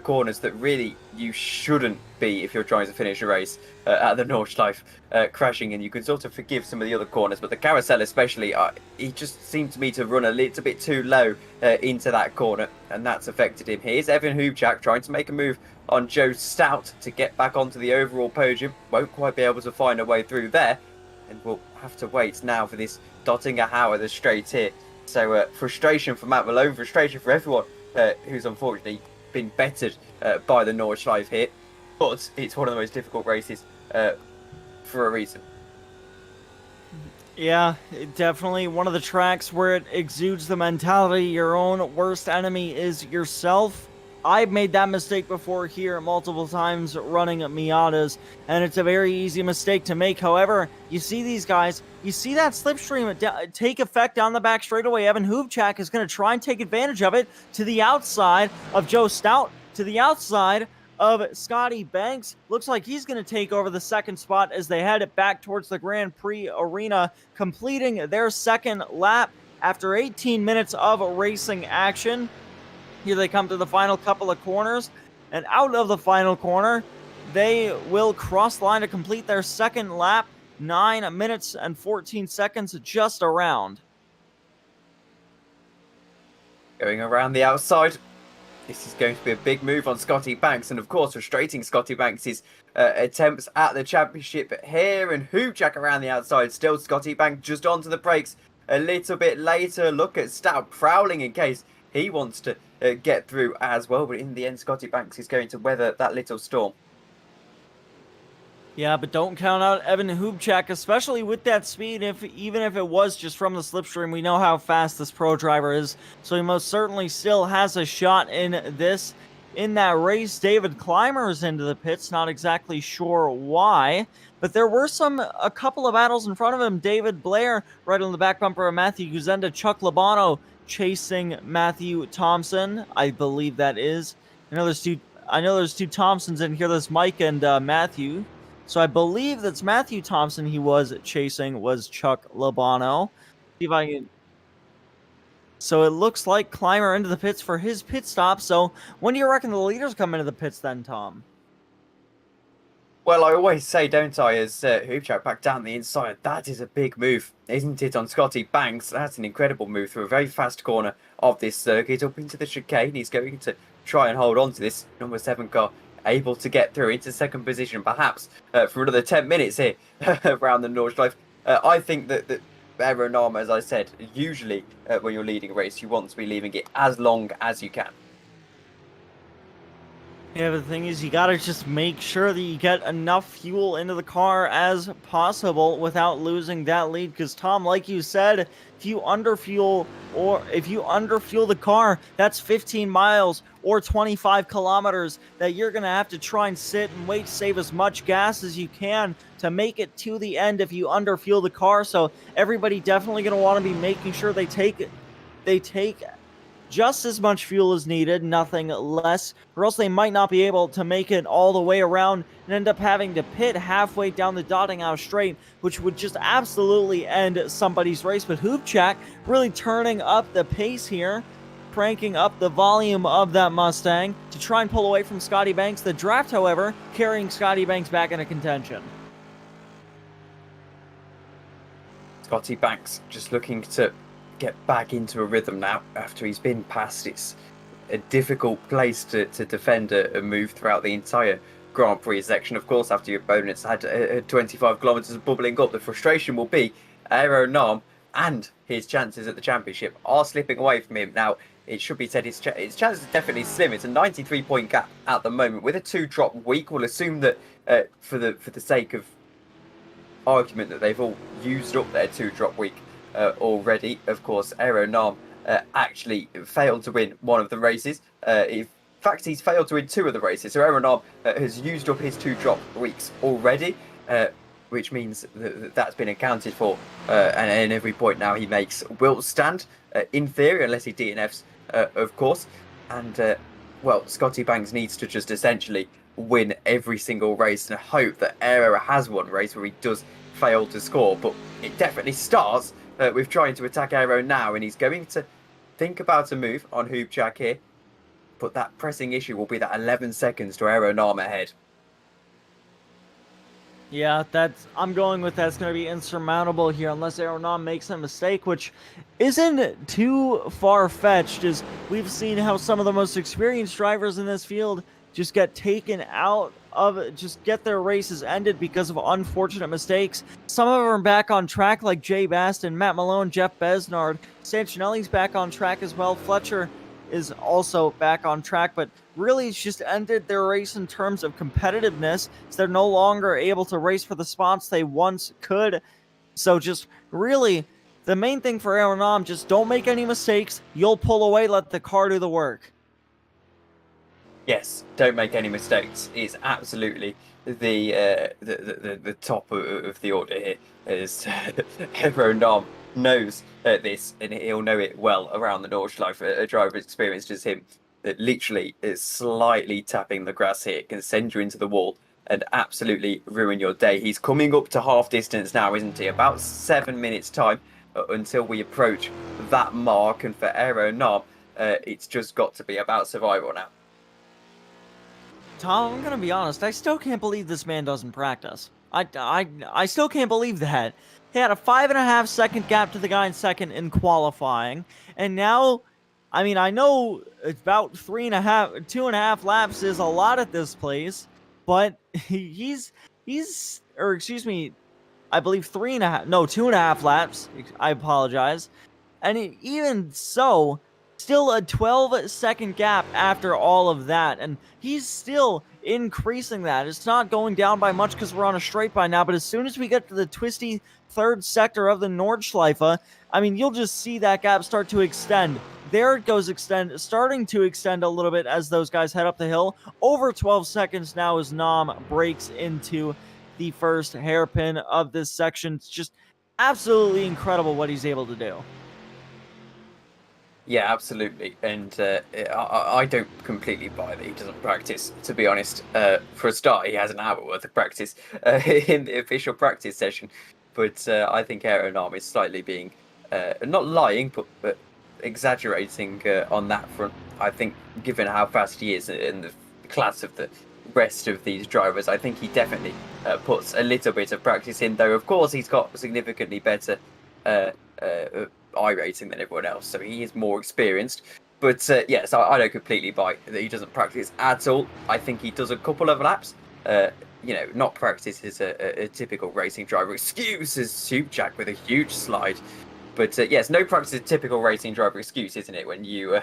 corners that really you shouldn't be if you're trying to finish a race at the Nordschleife, crashing, and you can sort of forgive some of the other corners, but the carousel especially, he just seemed to me to run a little bit too low into that corner, and that's affected him. Here's Evan Hubchak trying to make a move on Joe Stout to get back onto the overall podium. Won't quite be able to find a way through there, and we'll have to wait now for this Dottinger Howard straight here. So frustration for Matt Malone, frustration for everyone who's unfortunately been bettered by the Nordschleife here. But it's one of the most difficult races for a reason. Yeah, definitely one of the tracks where it exudes the mentality your own worst enemy is yourself. I've made that mistake before here multiple times running Miatas, and it's a very easy mistake to make. However, you see these guys, you see that slipstream take effect down the back straightaway. Evan Hubchak is going to try and take advantage of it to the outside of Joe Stout, to the outside of Scotty Banks. Looks like he's going to take over the second spot as they head it back towards the Grand Prix arena, completing their second lap after 18 minutes of racing action. Here they come to the final couple of corners, and out of the final corner, they will cross the line to complete their second lap, 9 minutes and 14 seconds just around. Going around the outside, this is going to be a big move on Scotty Banks, and of course frustrating Scotty Banks' attempts at the championship here, and Hubchak around the outside, still Scotty Banks just onto the brakes a little bit later. Look at Stout prowling in case he wants to get through as well, but in the end Scotty Banks is going to weather that little storm. Yeah, but don't count out Evan Hubchak, especially with that speed. Even if it was just from the slipstream, we know how fast this pro driver is, so he most certainly still has a shot in that race. David Clymer's into the pits, not exactly sure why, but there were a couple of battles in front of him. David Blair right on the back bumper of Matthew Guzenda, Chuck Labano chasing Matthew Thompson, I believe that is. I know there's two Thompsons in here. There's Mike and Matthew. So I believe that's Matthew Thompson he was chasing was Chuck Labano. See if I can. So it looks like Clymer into the pits for his pit stop. So when do you reckon the leaders come into the pits then, Tom? Well, I always say, don't I, as Hubchak back down the inside, that is a big move, isn't it, on Scotty Banks? That's an incredible move through a very fast corner of this circuit up into the chicane. He's going to try and hold on to this number 7 car, able to get through into second position, perhaps for another 10 minutes here around the Nordschleife. I think that aerodynamo, as I said, usually when you're leading a race, you want to be leaving it as long as you can. Yeah, but the thing is, you gotta just make sure that you get enough fuel into the car as possible without losing that lead. Because Tom, like you said, if you underfuel the car, that's 15 miles or 25 kilometers that you're gonna have to try and sit and wait to save as much gas as you can to make it to the end if you underfuel the car. So everybody definitely gonna want to be making sure they take just as much fuel as needed, nothing less, or else they might not be able to make it all the way around and end up having to pit halfway down the Dottinghouse Straight, which would just absolutely end somebody's race. But Hoopjack really turning up the pace here, cranking up the volume of that Mustang to try and pull away from Scotty Banks. The draft, however, carrying Scotty Banks back into contention. Scotty Banks just looking to get back into a rhythm now after he's been past. It's a difficult place to defend a move throughout the entire Grand Prix section. Of course, after your opponent's had 25 kilometers of bubbling up, the frustration will be Aero Nam and his chances at the championship are slipping away from him. Now, it should be said his chances are definitely slim. It's a 93-point gap at the moment with a 2-drop week. We'll assume that for the sake of argument that they've all used up their 2-drop week already. Of course, Aero Nam actually failed to win one of the races. In fact, he's failed to win 2 of the races. So Aero Nam has used up his 2-drop weeks already, which means that's been accounted for. And every point now he makes will stand, in theory, unless he DNFs, of course. And, well, Scotty Banks needs to just essentially win every single race and hope that Aero has one race where he does fail to score. But it definitely starts with trying to attack Aero now, and he's going to think about a move on Hoopjack here, but that pressing issue will be that 11 seconds to Aero Nam ahead. Yeah, I'm going with that's going to be insurmountable here unless Aero Nam makes a mistake, which isn't too far-fetched, as we've seen how some of the most experienced drivers in this field just get taken out of, just get their races ended because of unfortunate mistakes. Some of them are back on track, like Jay Baston, Matt Malone, Jeff Besnard. Santinelli's back on track as well. Fletcher is also back on track, but really it's just ended their race in terms of competitiveness, so they're no longer able to race for the spots they once could. So just really, the main thing for Aero Nam, just don't make any mistakes. You'll pull away, let the car do the work. Yes, don't make any mistakes. It's absolutely the top of the order here. As Aero Nam knows this, and he'll know it well around the Nordschleife. A driver experienced as him that literally is slightly tapping the grass here can send you into the wall and absolutely ruin your day. He's coming up to half distance now, isn't he? About 7 minutes time until we approach that mark, and for Aero Nam, it's just got to be about survival now. Tom, I'm gonna be honest, I still can't believe this man doesn't practice. I still can't believe that. He had a 5.5 second gap to the guy in second in qualifying, and now, I mean, I know it's about 2.5 laps is a lot at this place, but or excuse me, I believe 2.5 laps. I apologize. And even so, still a 12-second gap after all of that, and he's still increasing that. It's not going down by much because we're on a straight by now, but as soon as we get to the twisty third sector of the Nordschleife, I mean, you'll just see that gap start to extend. There it goes, starting to extend a little bit as those guys head up the hill. Over 12 seconds now as Nam breaks into the first hairpin of this section. It's just absolutely incredible what he's able to do. Yeah, absolutely. And I don't completely buy that he doesn't practice, to be honest. For a start, he has an hour worth of practice in the official practice session. But I think Aero Nam is slightly being, not lying, but exaggerating on that front. I think, given how fast he is in the class of the rest of these drivers, I think he definitely puts a little bit of practice in, though of course he's got significantly better rating than everyone else, so he is more experienced. But yes, I don't completely buy that he doesn't practice at all. I think he does a couple of laps. Not practice is a typical racing driver. Excuses, Hoopjack with a huge slide. But yes, no practice is a typical racing driver excuse, isn't it? When you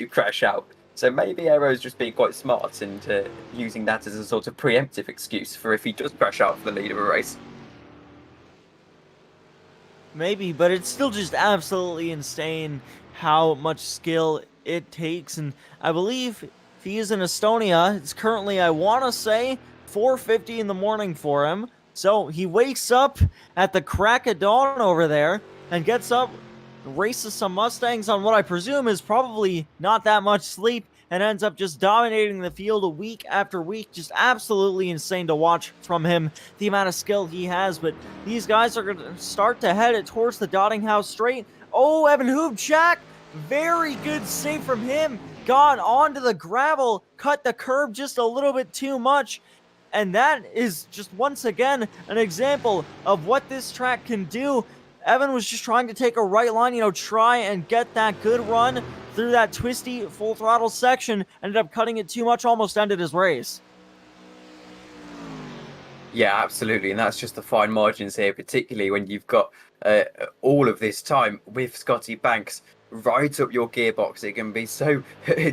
crash out So maybe Aero's just being quite smart and using that as a sort of preemptive excuse for if he does crash out for the lead of a race. Maybe, but it's still just absolutely insane how much skill it takes. And I believe if he is in Estonia, it's currently, I want to say, 4:50 in the morning for him. So he wakes up at the crack of dawn over there and gets up, races some Mustangs on what I presume is probably not that much sleep, and ends up just dominating the field week after week. Just absolutely insane to watch from him, the amount of skill he has. But these guys are going to start to head it towards the Dotting House straight. Oh, Evan Hubchak, very good save from him. Got onto the gravel, cut the curb just a little bit too much. And that is just once again an example of what this track can do. Evan was just trying to take a right line, try and get that good run through that twisty full throttle section. Ended up cutting it too much, almost ended his race. Yeah, absolutely. And that's just the fine margins here, particularly when you've got all of this time with Scotty Banks right up your gearbox. It can be so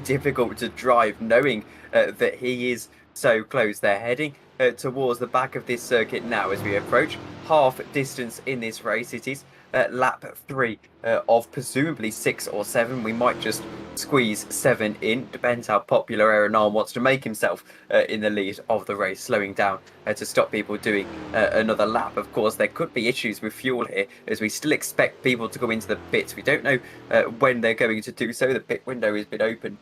difficult to drive knowing that he is so close. They're heading towards the back of this circuit now as we approach half distance in this race. It is lap 3 of presumably 6 or 7. We might just squeeze 7 in, depends how popular Aaron wants to make himself in the lead of the race, slowing down to stop people doing another lap. Of course, there could be issues with fuel here, as we still expect people to go into the pits. We don't know when they're going to do so. The pit window has been open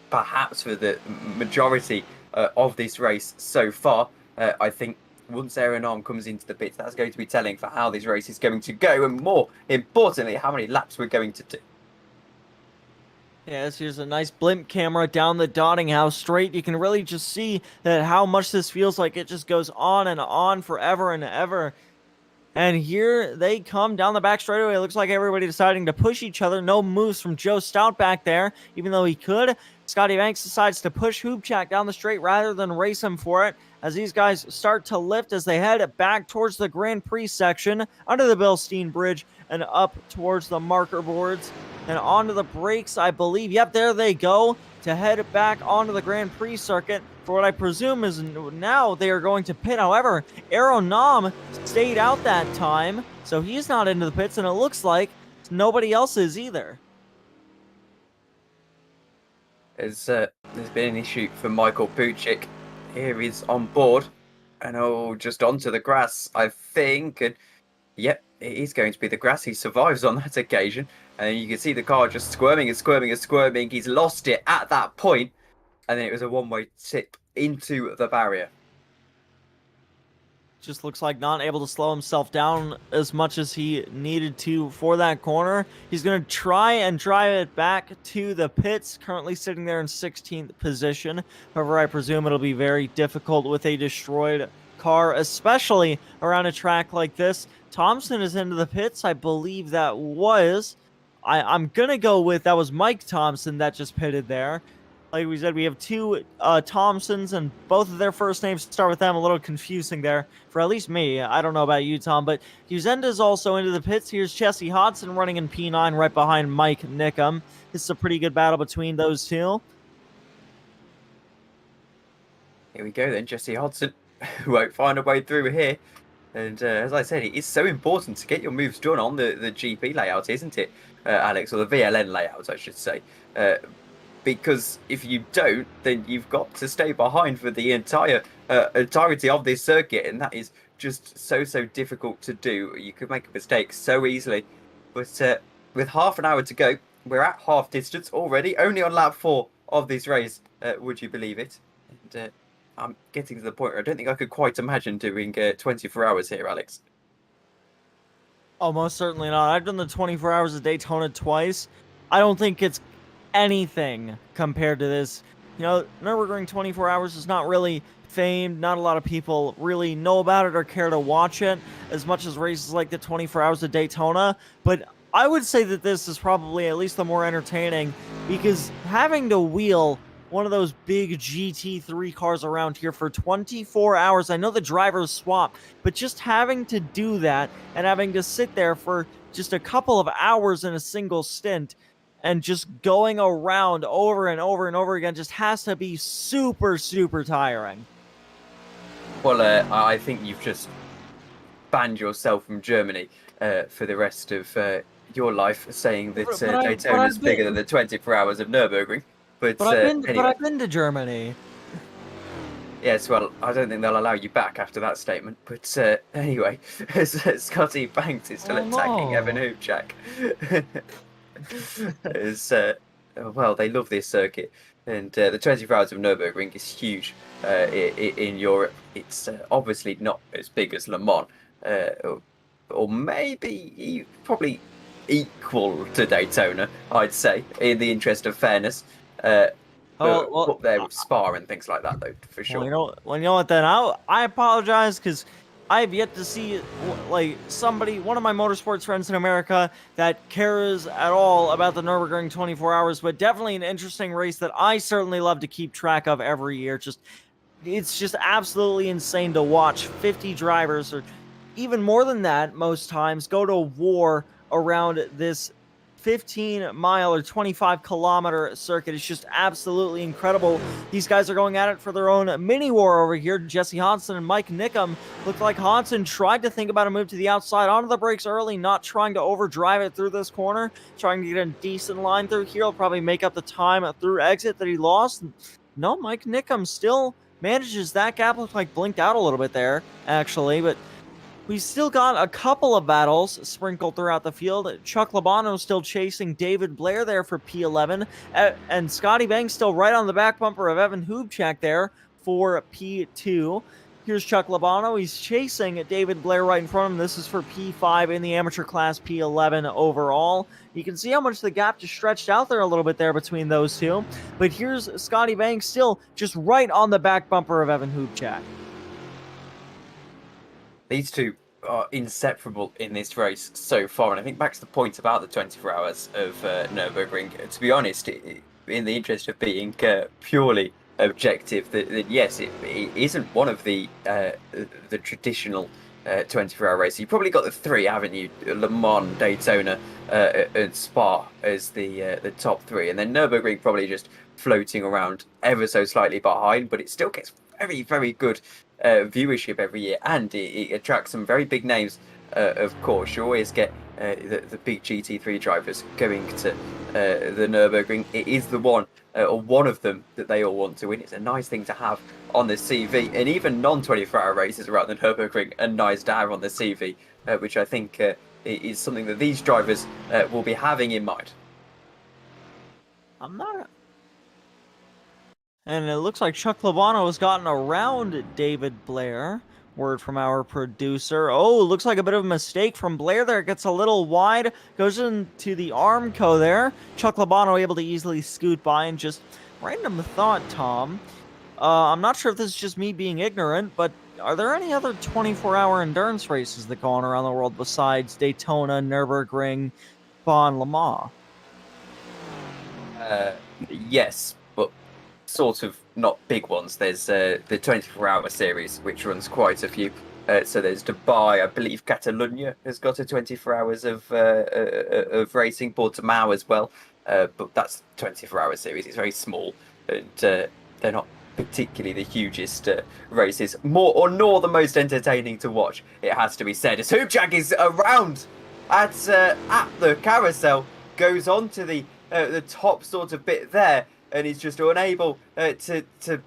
perhaps for the majority of this race so far. I think once Aaron comes into the pits, that's going to be telling for how this race is going to go, and more importantly, how many laps we're going to do. Yes, here's a nice blimp camera down the Dotting House straight. You can really just see that how much this feels like it just goes on and on forever and ever. And here they come down the back straightaway. It looks like everybody deciding to push each other. No moves from Joe Stout back there, even though he could. Scotty Banks decides to push Hubchak down the straight rather than race him for it, as these guys start to lift as they head back towards the Grand Prix section, under the Bilstein Bridge, and up towards the marker boards, and onto the brakes, I believe. Yep, there they go, to head back onto the Grand Prix circuit for what I presume is now they are going to pit. However, Aeronam stayed out that time, so he's not into the pits, and it looks like nobody else is either. There's been an issue for Michael Puchik. Here he's on board, and just onto the grass, I think. And yep, it is going to be the grass. He survives on that occasion, and you can see the car just squirming and squirming and squirming. He's lost it at that point, and then it was a one-way tip into the barrier. Just looks like not able to slow himself down as much as he needed to for that corner. He's going to try and drive it back to the pits, currently sitting there in 16th position. However, I presume it'll be very difficult with a destroyed car, especially around a track like this. Thompson is into the pits. I believe that was... I'm going to go with that was Mike Thompson that just pitted there. Like we said, we have two Thompsons, and both of their first names start with them. A little confusing there for at least me. I don't know about you, Tom, but Huzenda's also into the pits. Here's Jesse Hodson running in P9 right behind Mike Nickham. This is a pretty good battle between those two. Here we go then, Jesse Hodson, who won't find a way through here. And as I said, it is so important to get your moves done on the GP layout, isn't it, Alex? Or the VLN layout, I should say. Because if you don't, then you've got to stay behind for the entirety of this circuit, and that is just so difficult to do. You could make a mistake so easily. But with half an hour to go, we're at half distance already, only on lap 4 of this race, would you believe it? And I'm getting to the point where I don't think I could quite imagine doing 24 hours here, Alex. Oh, most certainly not. I've done the 24 hours of Daytona twice. I don't think it's anything compared to this. Nurburgring 24 hours is not really famed. Not a lot of people really know about it or care to watch it as much as races like the 24 hours of Daytona. But I would say that this is probably at least the more entertaining, because having to wheel one of those big GT3 cars around here for 24 hours, I know the drivers swap, but just having to do that and having to sit there for just a couple of hours in a single stint, and just going around over and over and over again just has to be super, super tiring. Well, I think you've just banned yourself from Germany for the rest of your life, saying that Daytona is bigger than the 24 hours of Nurburgring. But I've been to Germany. Yes, well, I don't think they'll allow you back after that statement. But anyway, Scotty Banks is still attacking Evan Hoopchak. Well, they love this circuit. And the 24 hours of Nürburgring is huge in Europe. It's obviously not as big as Le Mans, or maybe probably equal to Daytona, I'd say, in the interest of fairness. Up there with Spa and things like that, though, for sure. Well, you know what, then? I apologize, because I've yet to see, like, one of my motorsports friends in America that cares at all about the Nürburgring 24 hours, but definitely an interesting race that I certainly love to keep track of every year. It's just absolutely insane to watch 50 drivers, or even more than that most times, go to war around this 15-mile or 25-kilometer circuit. It's just absolutely incredible. These guys are going at it for their own mini war over here. Jesse Hansen and Mike Nickham. Looked like Hansen tried to think about a move to the outside, onto the brakes early, not trying to overdrive it through this corner, trying to get a decent line through here. He'll probably make up the time through exit that he lost. No, Mike Nickham still manages that gap. Looked like blinked out a little bit there, actually, but we've still got a couple of battles sprinkled throughout the field. Chuck Labano still chasing David Blair there for P11. And Scotty Banks still right on the back bumper of Evan Hoopchak there for P2. Here's Chuck Labano. He's chasing David Blair right in front of him. This is for P5 in the amateur class, P11 overall. You can see how much the gap just stretched out there a little bit there between those two. But here's Scotty Banks still just right on the back bumper of Evan Hoopchak. These two are inseparable in this race so far, and I think back to the point about the 24 hours of Nürburgring. To be honest, in the interest of being purely objective, that yes, it isn't one of the traditional 24-hour races. You've probably got the three, haven't you? Le Mans, Daytona, and Spa as the top three, and then Nürburgring probably just floating around ever so slightly behind, but it still gets very, very good viewership every year, and it attracts some very big names. Of course, you always get the big GT3 drivers going to the Nürburgring. It is the one, or one of them, that they all want to win. It's a nice thing to have on the CV, and even non-24-hour races around the Nürburgring are nice to have on the CV, which I think is something that these drivers will be having in mind. And it looks like Chuck Labano has gotten around David Blair. Word from our producer. Oh, looks like a bit of a mistake from Blair there. Gets a little wide. Goes into the Armco there. Chuck Labano able to easily scoot by, and just random thought, Tom. I'm not sure if this is just me being ignorant, but are there any other 24-hour endurance races that go on around the world besides Daytona, Nürburgring, Spa, and Le Mans? Yes, but sort of not big ones. There's the 24-hour series, which runs quite a few. So there's Dubai, I believe Catalonia has got a 24 hours of racing, Portimao as well. But that's 24-hour series. It's very small, and they're not particularly the hugest races, nor the most entertaining to watch, it has to be said. As Hoopchak is around at the carousel, goes on to the top sort of bit there, and he's just unable to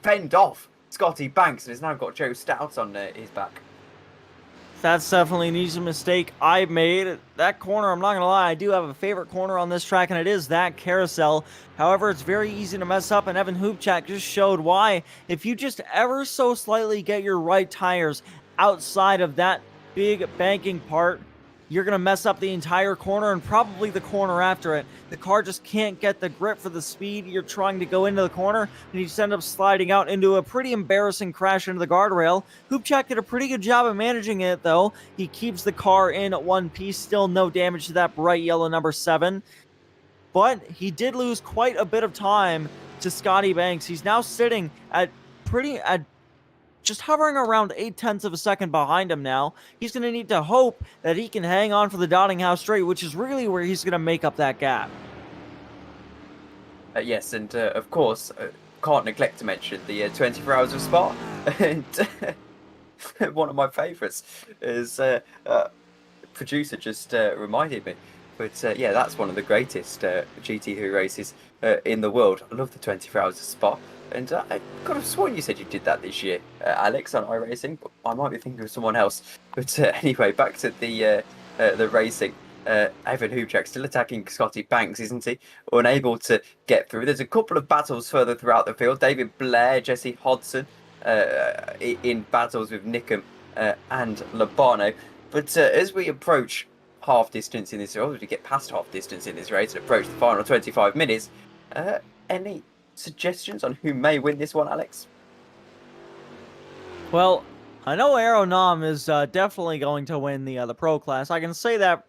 fend off Scotty Banks, and has now got Joe Stout on his back. That's definitely an easy mistake I made. That corner, I'm not going to lie, I do have a favorite corner on this track, and it is that carousel. However, it's very easy to mess up, and Evan Hoopchak just showed why. If you just ever so slightly get your right tires outside of that big banking part, you're going to mess up the entire corner and probably the corner after it. The car just can't get the grip for the speed you're trying to go into the corner, and you just end up sliding out into a pretty embarrassing crash into the guardrail. Hoopchak did a pretty good job of managing it, though. He keeps the car in one piece, still no damage to that bright yellow number 7. But he did lose quite a bit of time to Scotty Banks. He's now sitting at just hovering around 0.8 of a second behind him now. He's going to need to hope that he can hang on for the Dottingham Straight, which is really where he's going to make up that gap. Yes, and of course, can't neglect to mention the 24 Hours of Spa. And one of my favourites is producer just reminded me. But yeah, that's one of the greatest GT Who races in the world. I love the 24 Hours of Spa. And I could have sworn you said you did that this year, Alex, on iRacing, but I might be thinking of someone else. But anyway, back to the racing. Evan Hubchak still attacking Scotty Banks, isn't he? Unable to get through. There's a couple of battles further throughout the field. David Blair, Jesse Hodson in battles with Nickham and Labano. But as we approach half distance in this, or as we get past half distance in this race and approach the final 25 minutes, any suggestions on who may win this one, Alex? Well, I know Aeronam is definitely going to win the Pro Class. I can say that.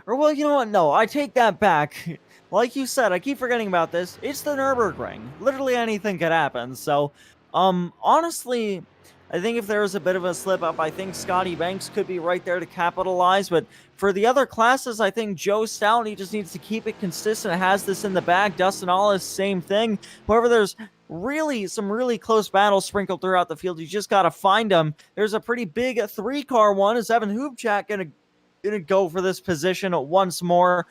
Or, well, you know what? No, I take that back. Like you said, I keep forgetting about this. It's the Nurburgring. Literally anything could happen. So, honestly, I think if there was a bit of a slip-up, I think Scotty Banks could be right there to capitalize. But for the other classes, I think Joe Stout, he just needs to keep it consistent, has this in the bag. Dustin Hollis, same thing. However, there's really some really close battles sprinkled throughout the field. You just got to find them. There's a pretty big 3-car one. Is Evan Hubchak going to go for this position once more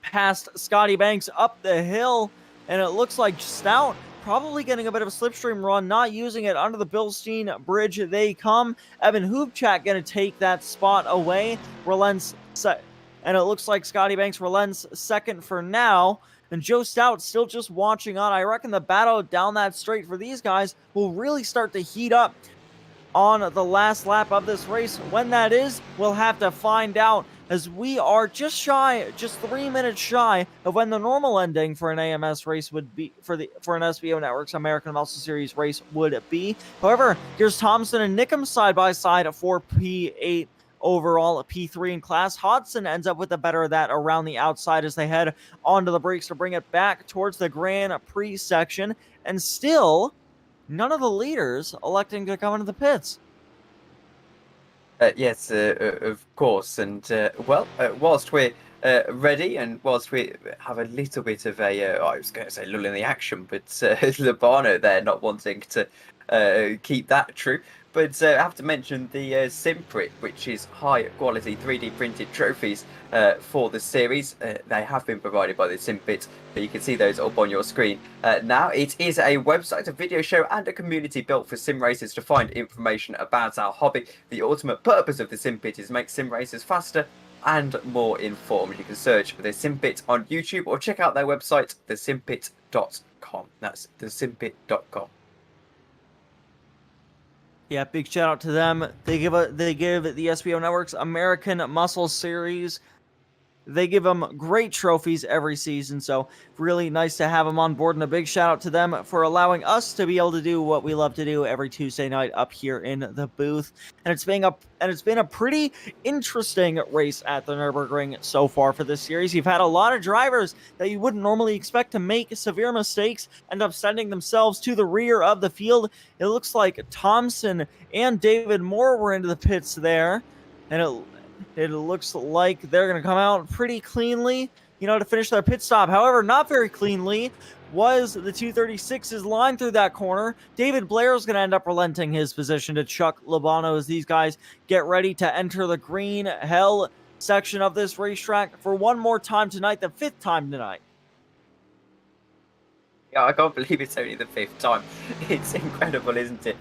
past Scotty Banks up the hill, and it looks like Stout probably getting a bit of a slipstream run, not using it under the Bilstein Bridge. They come. Evan Hubchak going to take that spot away. Relents, and it looks like Scotty Banks relents second for now. And Joe Stout still just watching on. I reckon the battle down that straight for these guys will really start to heat up on the last lap of this race. When that is, we'll have to find out, as we are just 3 minutes shy of when the normal ending for an AMS race would be, for an SBO Networks American Muscle Series race would be. However, here's Thompson and Nickham side by side for P8 overall, P3 in class. Hodson ends up with the better of that around the outside as they head onto the brakes to bring it back towards the Grand Prix section, and still none of the leaders electing to come into the pits. Yes, of course. And, whilst we're ready and whilst we have a little bit of a, I was going to say lull in the action, but Labano there not wanting to keep that true. But I have to mention the Simpit, which is high quality 3D printed trophies for the series. They have been provided by the Simpit, but you can see those up on your screen now. It is a website, a video show, and a community built for sim racers to find information about our hobby. The ultimate purpose of the Simpit is to make sim racers faster and more informed. You can search for the Simpit on YouTube or check out their website, thesimpit.com. That's thesimpit.com. Yeah, big shout out to them. They give the SBO Networks American Muscle Series. They give them great trophies every season, so really nice to have them on board, and a big shout out to them for allowing us to be able to do what we love to do every Tuesday night up here in the booth. And it's been a pretty interesting race at the Nürburgring so far for this series. You've had a lot of drivers that you wouldn't normally expect to make severe mistakes end up sending themselves to the rear of the field. It looks like Thompson and David Moore were into the pits there, and it looks like they're going to come out pretty cleanly, to finish their pit stop. However, not very cleanly was the 236's line through that corner. David Blair is going to end up relenting his position to Chuck Labano as these guys get ready to enter the green hell section of this racetrack for one more time tonight, the 5th time tonight. Yeah, I can't believe it's only the 5th time. It's incredible, isn't it?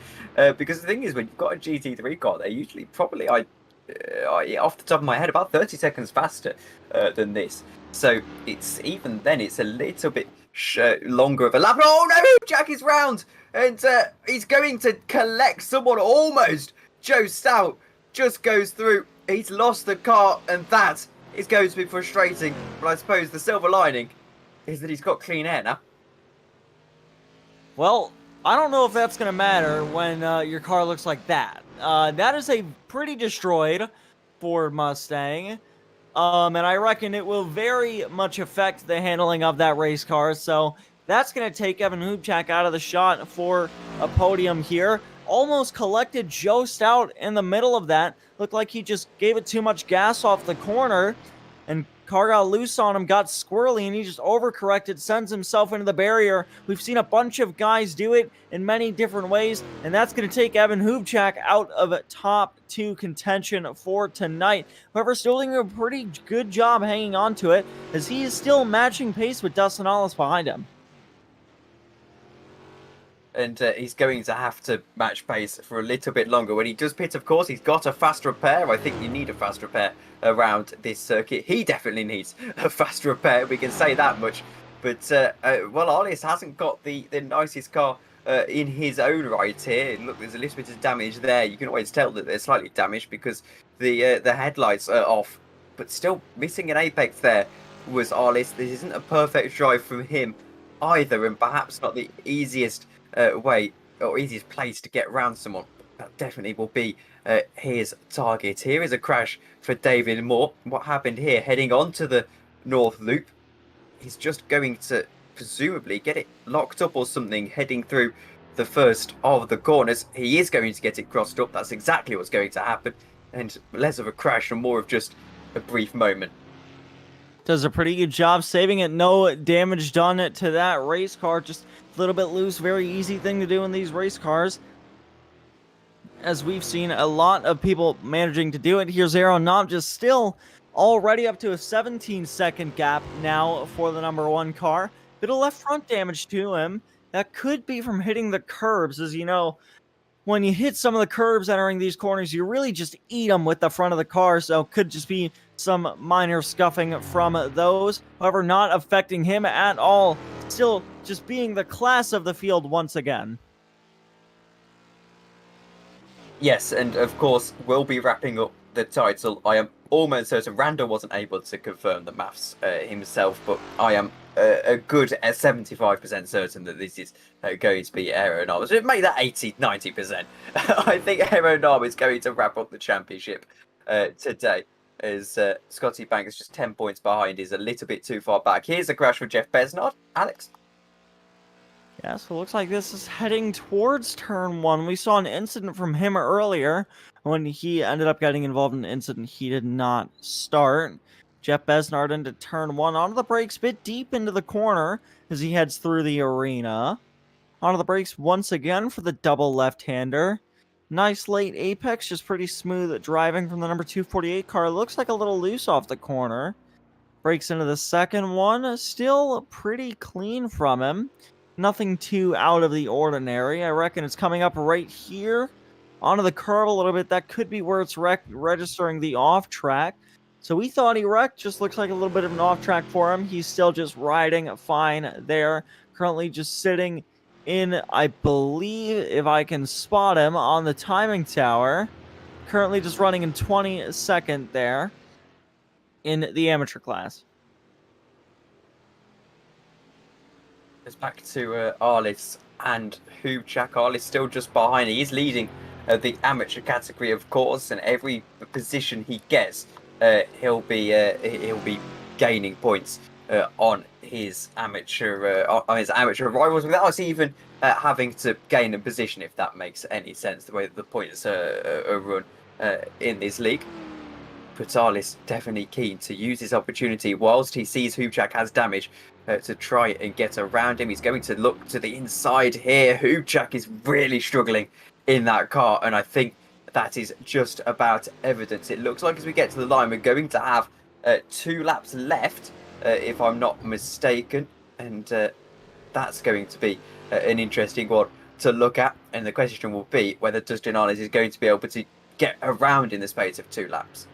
Because the thing is, when you've got a GT3 car, they're usually probably, off the top of my head, about 30 seconds faster than this. So it's even then, it's a little bit longer of a lap. Oh no, Jack is round, and he's going to collect someone almost. Joe Stout just goes through. He's lost the car, and that is going to be frustrating. But I suppose the silver lining is that he's got clean air now. Well, I don't know if that's going to matter when your car looks like that. That is a pretty destroyed Ford Mustang. And I reckon it will very much affect the handling of that race car. So that's going to take Evan Hubchak out of the shot for a podium here. Almost collected Joe Stout in the middle of that. Looked like he just gave it too much gas off the corner and car got loose on him, got squirrely, and he just overcorrected, sends himself into the barrier. We've seen a bunch of guys do it in many different ways, and that's going to take Evan Hubchak out of top 2 contention for tonight. However, still doing a pretty good job hanging on to it, as he is still matching pace with Dustin Ollis behind him. And he's going to have to match pace for a little bit longer. When he does pit, of course, he's got a fast repair. I think you need a fast repair around this circuit. He definitely needs a fast repair, we can say that much. But, well, Ollis hasn't got the nicest car in his own right here. Look, there's a little bit of damage there. You can always tell that they're slightly damaged because the headlights are off. But still missing an apex there was Ollis. This isn't a perfect drive from him either, and perhaps not the easiest way or easiest place to get around someone. That definitely will be his target. Here is a crash for David Moore. What happened here? Heading onto the North Loop. He's just going to presumably get it locked up or something, heading through the first of the corners. He is going to get it crossed up. That's exactly what's going to happen. And less of a crash and more of just a brief moment. Does a pretty good job saving it. No damage done to that race car. Just a little bit loose. Very easy thing to do in these race cars, as we've seen a lot of people managing to do it. Here's Aeronaut just still already up to a 17-second gap now for the number 1 car. Bit of left front damage to him. That could be from hitting the curbs. As you know, when you hit some of the curbs entering these corners, you really just eat them with the front of the car. So could just be some minor scuffing from those. However, not affecting him at all. Still just being the class of the field once again. Yes, and of course, we'll be wrapping up the title. I am almost certain Randall wasn't able to confirm the maths himself, but I am a good 75% certain that this is going to be Aeronaut. So make that 80-90%. I think Aeronaut is going to wrap up the championship today, as Scotty Banks just 10 points behind, is a little bit too far back. Here's a crash for Jeff Besnard. Alex? Yeah, so it looks like this is heading towards turn 1. We saw an incident from him earlier when he ended up getting involved in an incident he did not start. Jeff Besnard into turn 1, onto the brakes, bit deep into the corner as he heads through the arena. Onto the brakes once again for the double left-hander. Nice late apex, just pretty smooth driving from the number 248 car. Looks like a little loose off the corner. Breaks into the second one, still pretty clean from him. Nothing too out of the ordinary. I reckon it's coming up right here onto the curve a little bit. That could be where it's registering the off track. So we thought he wrecked. Just looks like a little bit of an off track for him. He's still just riding fine there. Currently just sitting in, I believe, if I can spot him, on the timing tower. Currently just running in 22nd there in the amateur class. It's back to Arliss and Hubchak. Arliss still just behind. He is leading the amateur category, of course, and every position he gets, he'll be gaining points on his amateur rivals without us even having to gain a position, if that makes any sense. The way that the points are run in this league. But Arliss definitely keen to use his opportunity whilst he sees Hubchak has damage to try and get around him. He's going to look to the inside here. Hubchak is really struggling in that car, and I think that is just about evident. It looks like as we get to the line, we're going to have 2 laps left, if I'm not mistaken, and that's going to be an interesting one to look at. And the question will be whether Dustin Arliss is going to be able to get around in the space of 2 laps.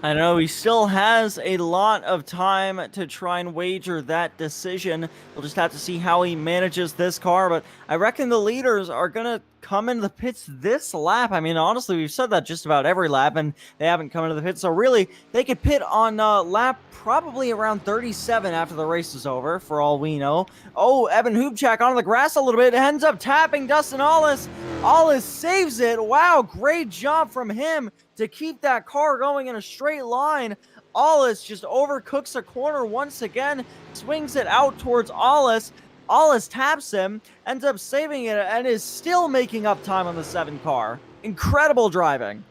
I know he still has a lot of time to try and wager that decision. We'll just have to see how he manages this car, but I reckon the leaders are going to come into the pits this lap. I mean, honestly, we've said that just about every lap, and they haven't come into the pits, so really, they could pit on lap probably around 37 after the race is over, for all we know. Oh, Evan Hubchak onto the grass a little bit, ends up tapping Dustin Ollis. Ollis saves it. Wow, great job from him to keep that car going in a straight line. Ollis just overcooks a corner once again, swings it out towards Ollis. Ollis taps him, ends up saving it, and is still making up time on the 7 car. Incredible driving.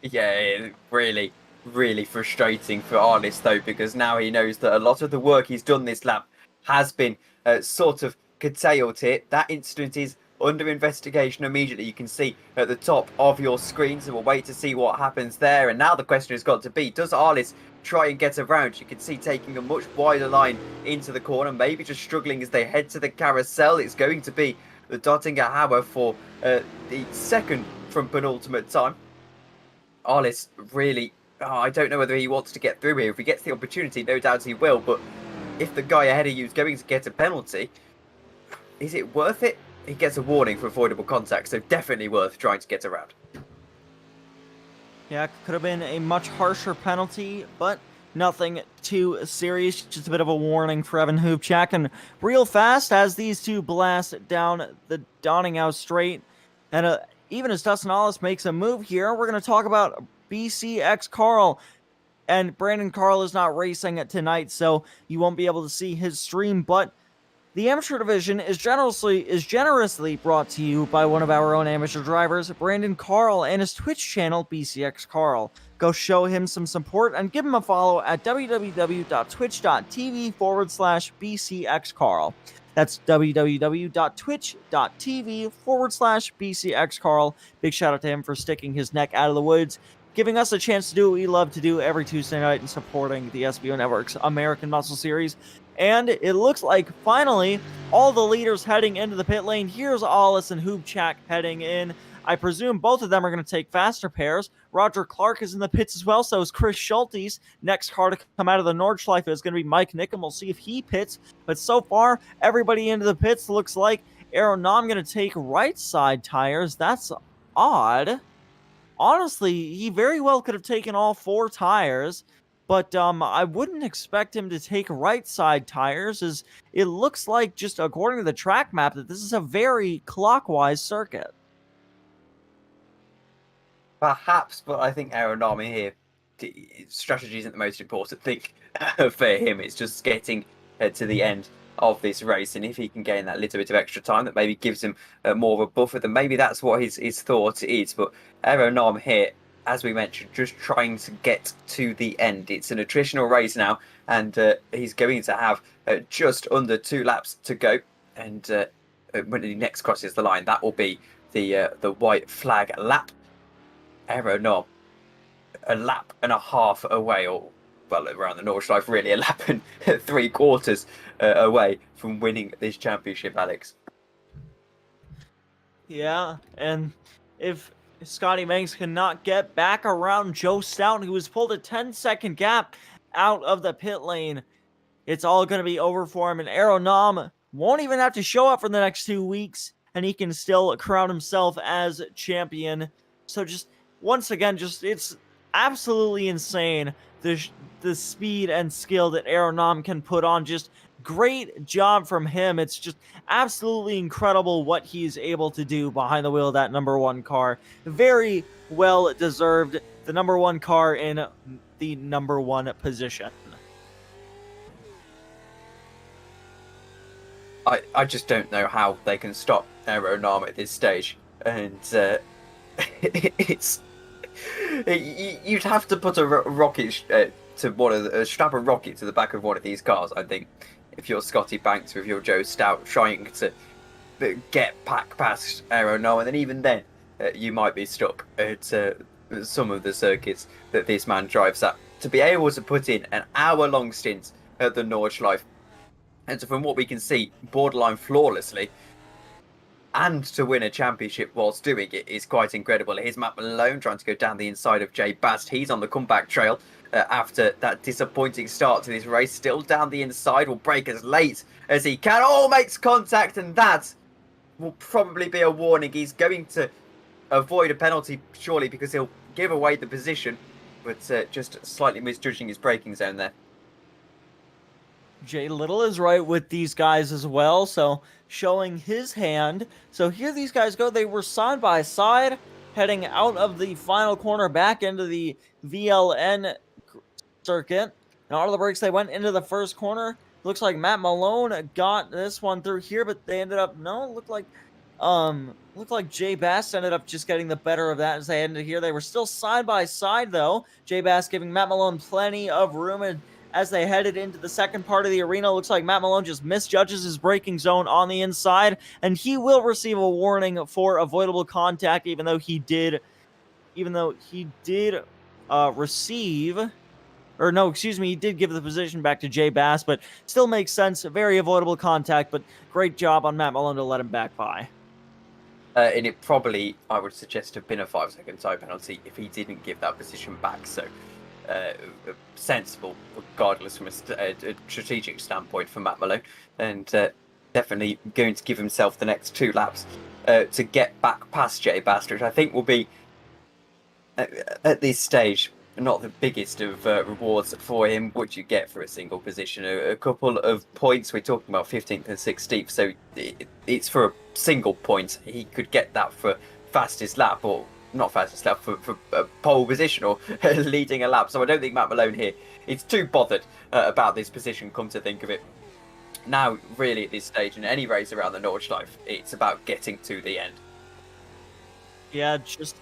Yeah, really really frustrating for Arliss though, because now he knows that a lot of the work he's done this lap has been sort of curtailed here. That incident is under investigation immediately. You can see at the top of your screen, so we'll wait to see what happens there. And now the question has got to be, does Arliss try and get around? You can see taking a much wider line into the corner, maybe just struggling as they head to the carousel. It's going to be the Dottinger Hammer for the second from penultimate time. Arliss really, I don't know whether he wants to get through here. If he gets the opportunity, no doubt he will, but if the guy ahead of you is going to get a penalty, is it worth it? He gets a warning for avoidable contact, so definitely worth trying to get around. Yeah, could have been a much harsher penalty, but nothing too serious. Just a bit of a warning for Evan Hoopchak. And real fast as these two blast down the Donninghouse straight. And even as Dustin Arliss makes a move here, we're going to talk about BCXCarl. And Brandon Carl is not racing tonight, so you won't be able to see his stream, but the amateur division is generously brought to you by one of our own amateur drivers, Brandon Carl, and his Twitch channel, BCXCarl. Go show him some support and give him a follow at www.twitch.tv/BCXCarl. That's www.twitch.tv/BCXCarl. Big shout out to him for sticking his neck out of the woods, giving us a chance to do what we love to do every Tuesday night and supporting the SBO Network's American Muscle Series. And it looks like, finally, all the leaders heading into the pit lane. Here's Arliss and Hoopchak heading in. I presume both of them are going to take faster pairs. Roger Clark is in the pits as well, so is Chris Schultes. Next car to come out of the Nordschleife is going to be Mike Nickham. We'll see if he pits. But so far, everybody into the pits looks like Aeronom going to take right side tires. That's odd. Honestly, he very well could have taken all four tires. But I wouldn't expect him to take right side tires, as it looks like, just according to the track map, that this is a very clockwise circuit. Perhaps, but I think Aeronami here, strategy isn't the most important thing for him. It's just getting to the end of this race, and if he can gain that little bit of extra time that maybe gives him more of a buffer, then maybe that's what his thought is. But Aeronami here, as we mentioned, just trying to get to the end. It's an attritional race now, and he's going to have just under 2 laps to go. And when he next crosses the line, that will be the white flag lap. Aeronom, a lap and a half away, or well, around the Nordschleife, really a lap and 3/4 away from winning this championship, Alex. Yeah, and if Scotty Manx cannot get back around Joe Stout, who has pulled a 10-second gap out of the pit lane, it's all going to be over for him. And Aeronom won't even have to show up for the next 2 weeks, and he can still crown himself as champion. So just, once again, it's absolutely insane, the speed and skill that Aeronom can put on. Just great job from him. It's just absolutely incredible what he's able to do behind the wheel of that number 1 car. Very well deserved. The number 1 car in the number 1 position. I just don't know how they can stop Aeronami at this stage. And you'd have to put a rocket to strap a rocket to the back of one of these cars, I think, if you're Scotty Banks or if you're Joe Stout, trying to get past Aeronom. And then even then, you might be stuck at some of the circuits that this man drives at. To be able to put in an hour-long stint at the Nordschleife, and so from what we can see, borderline flawlessly, and to win a championship whilst doing it is quite incredible. Here's Matt Malone trying to go down the inside of Jay Bast. He's on the comeback trail after that disappointing start to this race. Still down the inside, will brake as late as he can. Oh, makes contact, and that will probably be a warning. He's going to avoid a penalty, surely, because he'll give away the position, but just slightly misjudging his braking zone there. Jay Little is right with these guys as well, so showing his hand. So here these guys go. They were side by side, heading out of the final corner back into the VLN circuit. And out of the brakes, they went into the first corner. Looks like Matt Malone got this one through here, but they ended up, no, it looked like Looked like Jay Bass ended up just getting the better of that as they ended here. They were still side by side though. Jay Bass giving Matt Malone plenty of room, and as they headed into the second part of the arena, looks like Matt Malone just misjudges his braking zone on the inside, and he will receive a warning for avoidable contact, even though he did receive, or no, excuse me, he did give the position back to Jay Bass, but still makes sense. Very avoidable contact, but great job on Matt Malone to let him back by. And it probably, I would suggest, have been a 5-second time penalty if he didn't give that position back. So sensible, regardless from a strategic standpoint for Matt Malone, and definitely going to give himself the next 2 laps to get back past Jay Bass, which I think will be, at this stage, not the biggest of rewards for him. What you get for a single position, a couple of points. We're talking about 15th and 16th, so it's for a single point. He could get that for fastest lap, or not fastest lap, for a pole position or leading a lap. So I don't think Matt Malone here is too bothered about this position, come to think of it. Now, really, at this stage in any race around the Nordschleife, it's about getting to the end. Yeah, just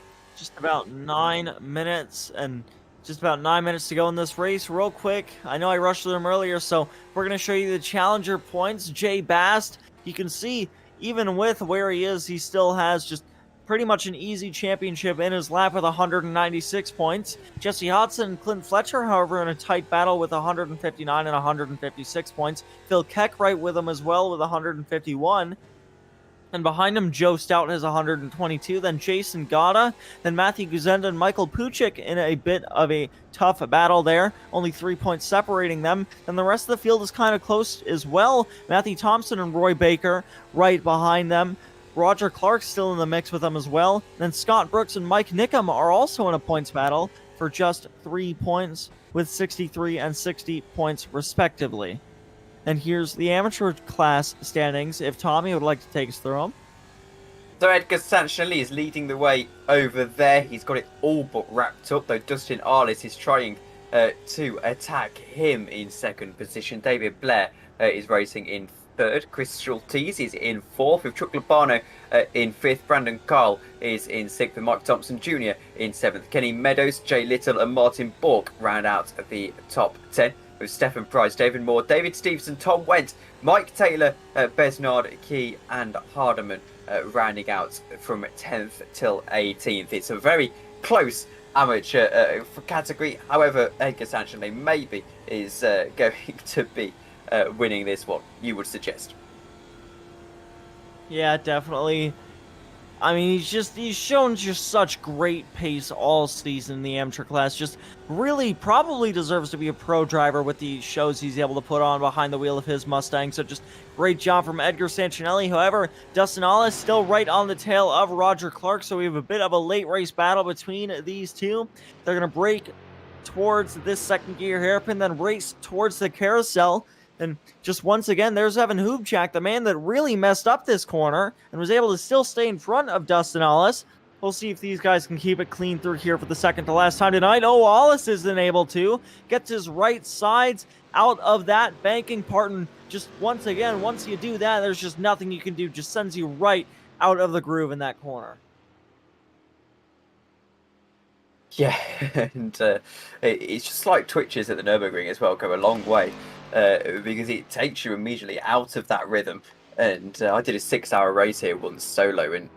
about 9 minutes, and just about 9 minutes to go in this race. Real quick, I know I rushed through them earlier, so we're going to show you the challenger points. Jay Bass, you can see, even with where he is, he still has just pretty much an easy championship in his lap with 196 points. Jesse Hodson and Clint Fletcher, however, in a tight battle with 159 and 156 points. Phil Keck right with him as well with 151. And behind him, Joe Stout has 122. Then Jason Gata. Then Matthew Guzenda and Michael Puchik in a bit of a tough battle there. Only 3 points separating them. And the rest of the field is kind of close as well. Matthew Thompson and Roy Baker right behind them. Roger Clark still in the mix with them as well. Then Scott Brooks and Mike Nickham are also in a points battle for just 3 points with 63 and 60 points respectively. And here's the amateur class standings, if Tommy would like to take us through them. So Edgar Sanchez is leading the way over there. He's got it all but wrapped up, though Dustin Arliss is trying to attack him in second position. David Blair is racing in third. Chris Schultes is in fourth, with Chuck Lobano in fifth. Brandon Carl is in sixth, and Mike Thompson Jr. in seventh. Kenny Meadows, Jay Little and Martin Bork round out the top 10. With Stephen Price, David Moore, David Stevenson, Tom Went, Mike Taylor, Besnard, Key and Hardeman rounding out from 10th till 18th. It's a very close amateur category. However, Edgar Sanchez maybe is going to be winning this one, you would suggest. Yeah, definitely. I mean, he's shown just such great pace all season in the amateur class. Just really probably deserves to be a pro driver with the shows he's able to put on behind the wheel of his Mustang. So just great job from Edgar Santinelli. However, Dustin Allis still right on the tail of Roger Clark. So we have a bit of a late race battle between these two. They're going to break towards this second gear hairpin, then race towards the carousel. And just once again, there's Evan Hubchak, the man that really messed up this corner and was able to still stay in front of Dustin Allis. We'll see if these guys can keep it clean through here for the second to last time tonight. Oh, Allis isn't able to. Gets his right sides out of that banking part. And just once again, once you do that, there's just nothing you can do. Just sends you right out of the groove in that corner. Yeah, and it's just like twitches at the Nurburgring as well go a long way. Because it takes you immediately out of that rhythm. And I did a 6-hour race here once solo, and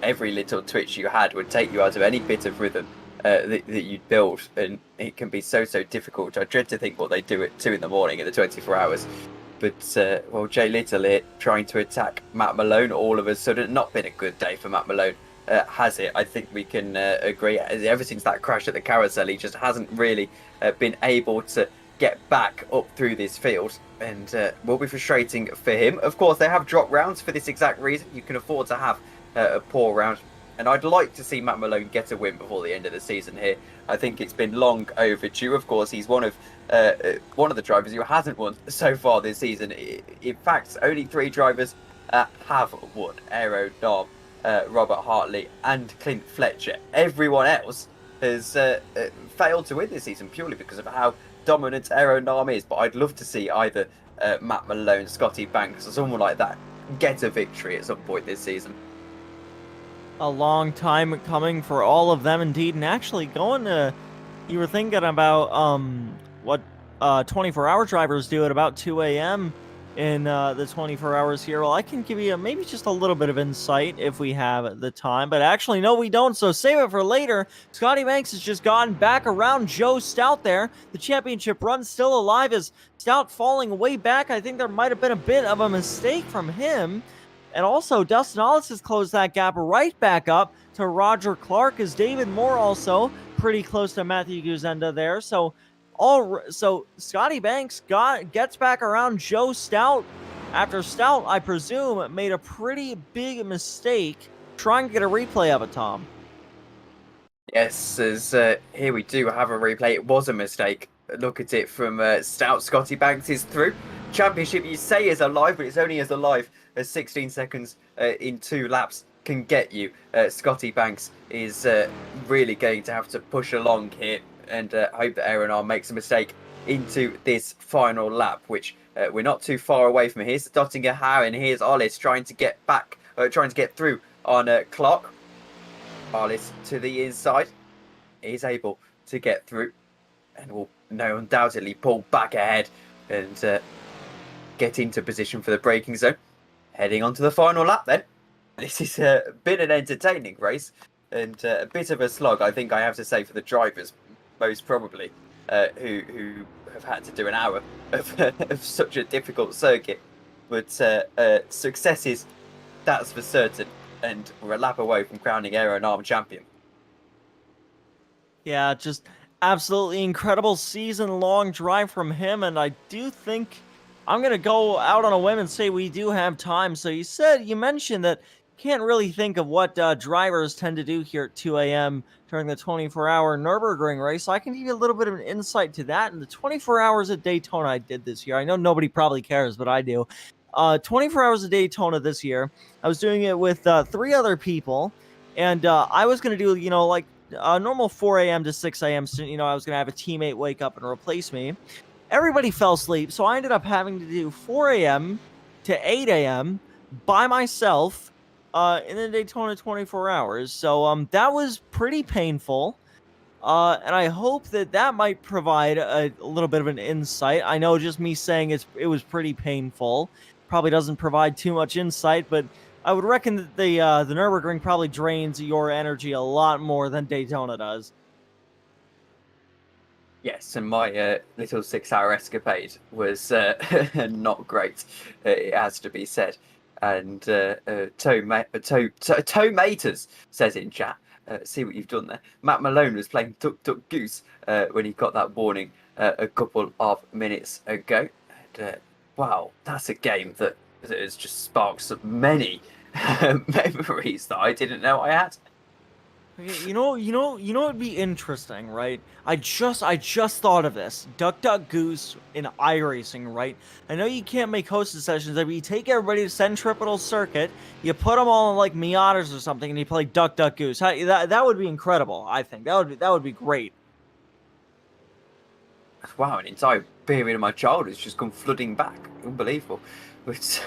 every little twitch you had would take you out of any bit of rhythm that you'd build, and it can be so difficult. I dread to think what they do at 2 in the morning in the 24 hours. But well, Jay Little here trying to attack Matt Malone. All of a sudden, not been a good day for Matt Malone, has it? I think we can agree. Ever since that crash at the carousel, he just hasn't really been able to get back up through this field, and will be frustrating for him. Of course, they have drop rounds for this exact reason. You can afford to have a poor round, and I'd like to see Matt Malone get a win before the end of the season here. I think it's been long overdue. Of course, he's one of the drivers who hasn't won so far this season. In fact, only 3 drivers have won: Aero Dom, Robert Hartley and Clint Fletcher. Everyone else has failed to win this season purely because of how dominant Aero Nam is. But I'd love to see either Matt Malone, Scotty Banks or someone like that get a victory at some point this season. A long time coming for all of them indeed, and actually going to, you were thinking about what 24-hour drivers do at about 2 a.m. in the 24 hours here. Well, I can give you maybe just a little bit of insight if we have the time, but actually no, we don't, so save it for later. Scotty Banks has just gotten back around Joe Stout there. The championship run still alive as Stout falling way back. I think there might have been a bit of a mistake from him. And also, Dustin Ollis has closed that gap right back up to Roger Clark, as David Moore also pretty close to Matthew Guzenda there. So Scotty Banks gets back around Joe Stout after Stout, I presume, made a pretty big mistake trying to get a replay of it, Tom. Yes, as here we do have a replay. It was a mistake. Look at it from Stout. Scotty Banks is through. Championship, you say, is alive, but it's only as alive as 16 seconds in 2 laps can get you. Scotty Banks is really going to have to push along here and hope that Aaron makes a mistake into this final lap, which we're not too far away from. Here's Dottinger Howe, and here's Ollis trying to get back, trying to get through on Clark. Ollis to the inside. He's able to get through and will undoubtedly pull back ahead and get into position for the braking zone. Heading on to the final lap then. This has been an entertaining race and a bit of a slog, I think I have to say, for the drivers, most probably, who have had to do an hour of such a difficult circuit. But successes, that's for certain, and we're a lap away from crowning Aero and Arm champion. Yeah, just absolutely incredible season-long drive from him, and I do think I'm going to go out on a whim and say we do have time. So you mentioned that you can't really think of what drivers tend to do here at 2 a.m. during the 24-hour Nurburgring race. So I can give you a little bit of an insight to that. And the 24 hours at Daytona I did this year, I know nobody probably cares, but I do. 24 hours at Daytona this year, I was doing it with 3 other people. And I was going to do, like a normal 4 a.m. to 6 a.m. I was going to have a teammate wake up and replace me. Everybody fell asleep, so I ended up having to do 4 a.m. to 8 a.m. by myself in the Daytona 24 hours. So that was pretty painful, and I hope that might provide a little bit of an insight. I know just me saying it was pretty painful probably doesn't provide too much insight, but I would reckon that the Nürburgring probably drains your energy a lot more than Daytona does. Yes, and my little 6-hour escapade was not great, it has to be said. And Tomaters says in chat, see what you've done there. Matt Malone was playing Duck Duck Goose when he got that warning a couple of minutes ago. And, wow, that's a game that has just sparked so many memories that I didn't know I had. You know what'd be interesting, right? I just thought of this. Duck Duck Goose in iRacing, right? I know you can't make hosted sessions, but you take everybody to Centripetal Circuit, you put them all in like Miatas or something, and you play Duck Duck Goose. That would be incredible. I think that would be great. Wow, an entire period of my childhood's just come flooding back. Unbelievable. But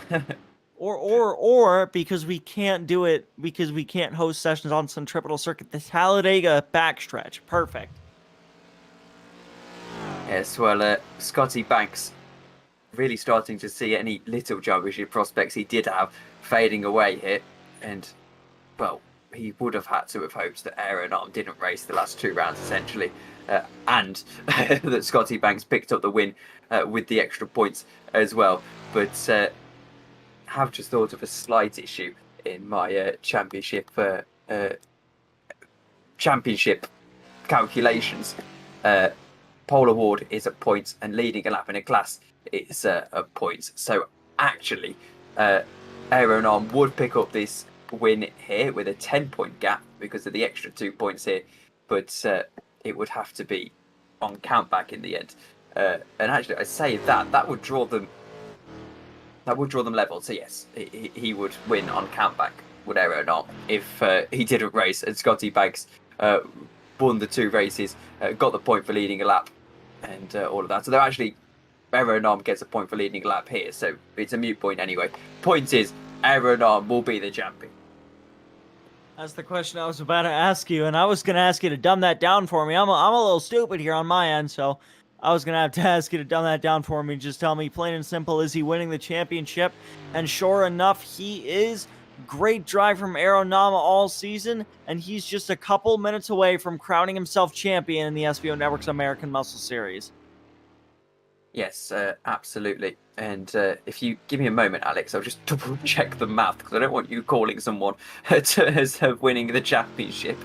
Or because we can't do it, because we can't host sessions on Centripetal Circuit, the Talladega backstretch. Perfect. Yes, well, Scotty Banks really starting to see any little championship prospects he did have fading away here. And, well, he would have had to have hoped that Aaron Arm didn't race the last 2 rounds, essentially. And that Scotty Banks picked up the win with the extra points as well. But have just thought of a slight issue in my championship calculations. Pole award is a point, and leading a lap in a class is a point. So actually, Aaron Arm would pick up this win here with a 10-point gap because of the extra 2 points here, but it would have to be on countback in the end. And actually, I say that would draw them. That would draw them level. So yes, he would win on countback, would Aaron Arm, if he didn't race and Scotty Banks won the 2 races, got the point for leading a lap, and all of that. So they're actually, Aaron Arm gets a point for leading a lap here, so it's a moot point anyway. Point is, Aaron Arm will be the champion? That's the question I was about to ask you, and I was going to ask you to dumb that down for me. I'm a little stupid here on my end, so I was going to have to ask you to dumb that down for me. Just tell me, plain and simple, is he winning the championship? And sure enough, he is. Great drive from Aeronama all season, and he's just a couple minutes away from crowning himself champion in the SVO Network's American Muscle Series. Yes, absolutely. And if you give me a moment, Alex, I'll just double check the math because I as want you calling someone as winning the championship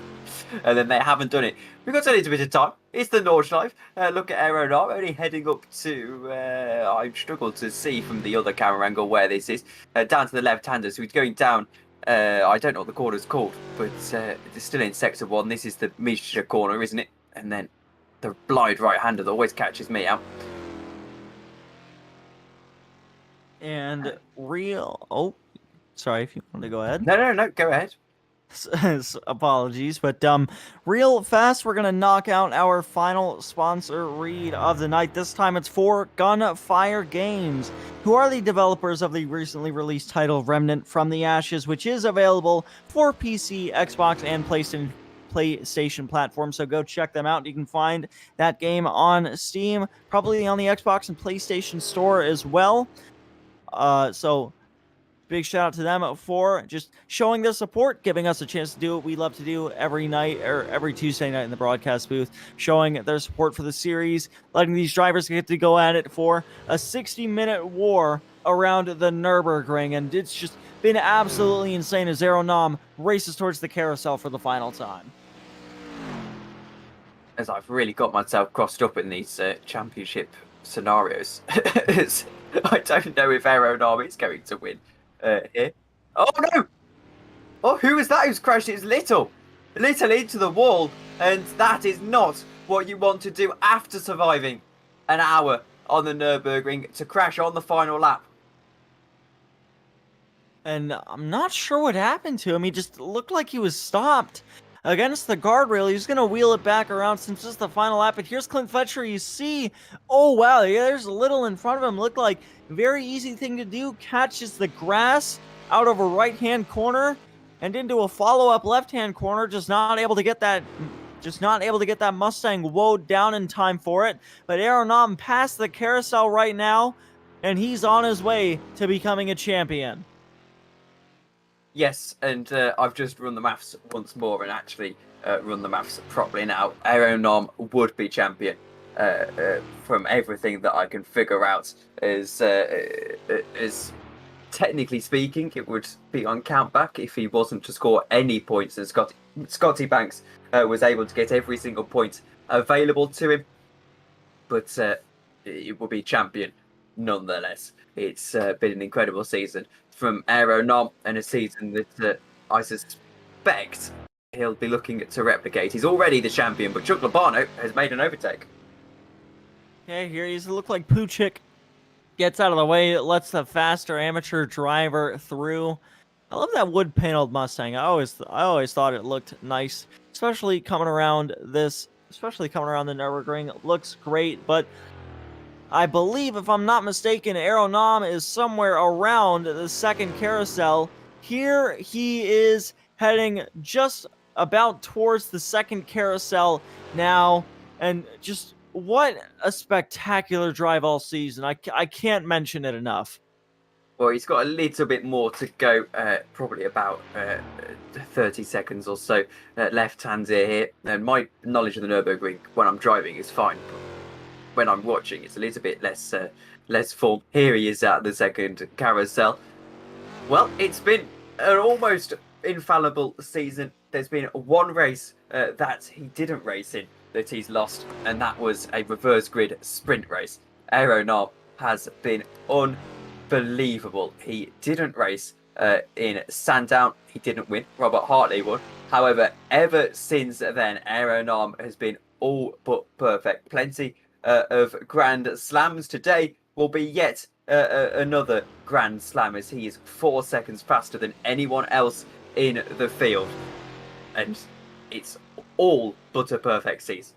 and then they haven't done it. We've got a little bit of time. It's the Nordschleife. Look at Aeronar only heading up to, I struggle to see from the other camera angle where this is, down to the left-hander. So he's going down, I don't know what the corner's called, but it's still in Sector 1. This is the Misha corner, isn't it? And then the blind right-hander that always catches me out. And oh, sorry, if you want to go ahead. No, go ahead. Apologies, but real fast, we're gonna knock out our final sponsor read of the night. This time it's for Gunfire Games, who are the developers of the recently released title Remnant from the Ashes, which is available for PC, Xbox, and PlayStation platforms. So go check them out. You can find that game on Steam, probably on the Xbox and PlayStation Store as well. So big shout out to them for just showing their support, giving us a chance to do what we love to do every night or every Tuesday night in the broadcast booth, showing their support for the series, letting these drivers get to go at it for a 60-minute war around the Nurburgring. And it's just been absolutely insane as Aeronam races towards the carousel for the final time. As I've really got myself crossed up in these championship scenarios. I don't know if Aeronam is going to win here. Oh no! Oh, who was that who's crashed? It's Little into the wall, and that is not what you want to do after surviving an hour on the Nürburgring, to crash on the final lap. And I'm not sure what happened to him. He just looked like he was stopped against the guardrail. He's going to wheel it back around since this is the final lap. But here's Clint Fletcher. You see, oh, wow, yeah, there's Little in front of him. Looked like very easy thing to do. Catches the grass out of a right-hand corner and into a follow-up left-hand corner. Just not able to get that Mustang woed down in time for it. But Aeronam passed the carousel right now, and he's on his way to becoming a champion. Yes, and I've just run the maths once more and actually run the maths properly now. Aeronam would be champion from everything that I can figure out. As technically speaking, it would be on countback if he wasn't to score any points, and Scotty Banks was able to get every single point available to him. But it will be champion nonetheless. It's been an incredible season from Aeronam, and a season that I suspect he'll be looking to replicate. He's already the champion, but Chuck Labano has made an overtake. Okay, here he's look like Puchik gets out of the way, lets the faster amateur driver through. I love that wood paneled Mustang. I always thought it looked nice, especially coming around the Nürburgring. It looks great, but I believe, if I'm not mistaken, Aeronam is somewhere around the second carousel. Here he is heading just about towards the second carousel now, and just what a spectacular drive all season. I can't mention it enough. Well, he's got a little bit more to go, probably about 30 seconds or so left-hander here. And my knowledge of the Nürburgring when I'm driving is fine, but when I'm watching, it's a little bit less full. Here he is at the second carousel. Well, it's been an almost infallible season. There's been one race that he didn't race in that he's lost, and that was a reverse grid sprint race. Aeronam has been unbelievable. He didn't race in Sandown. He didn't win. Robert Hartley won. However, ever since then, Aeronam has been all but perfect. Plenty of Grand Slams. Today will be yet another Grand Slam, as he is 4 seconds faster than anyone else in the field. And it's all but a perfect season.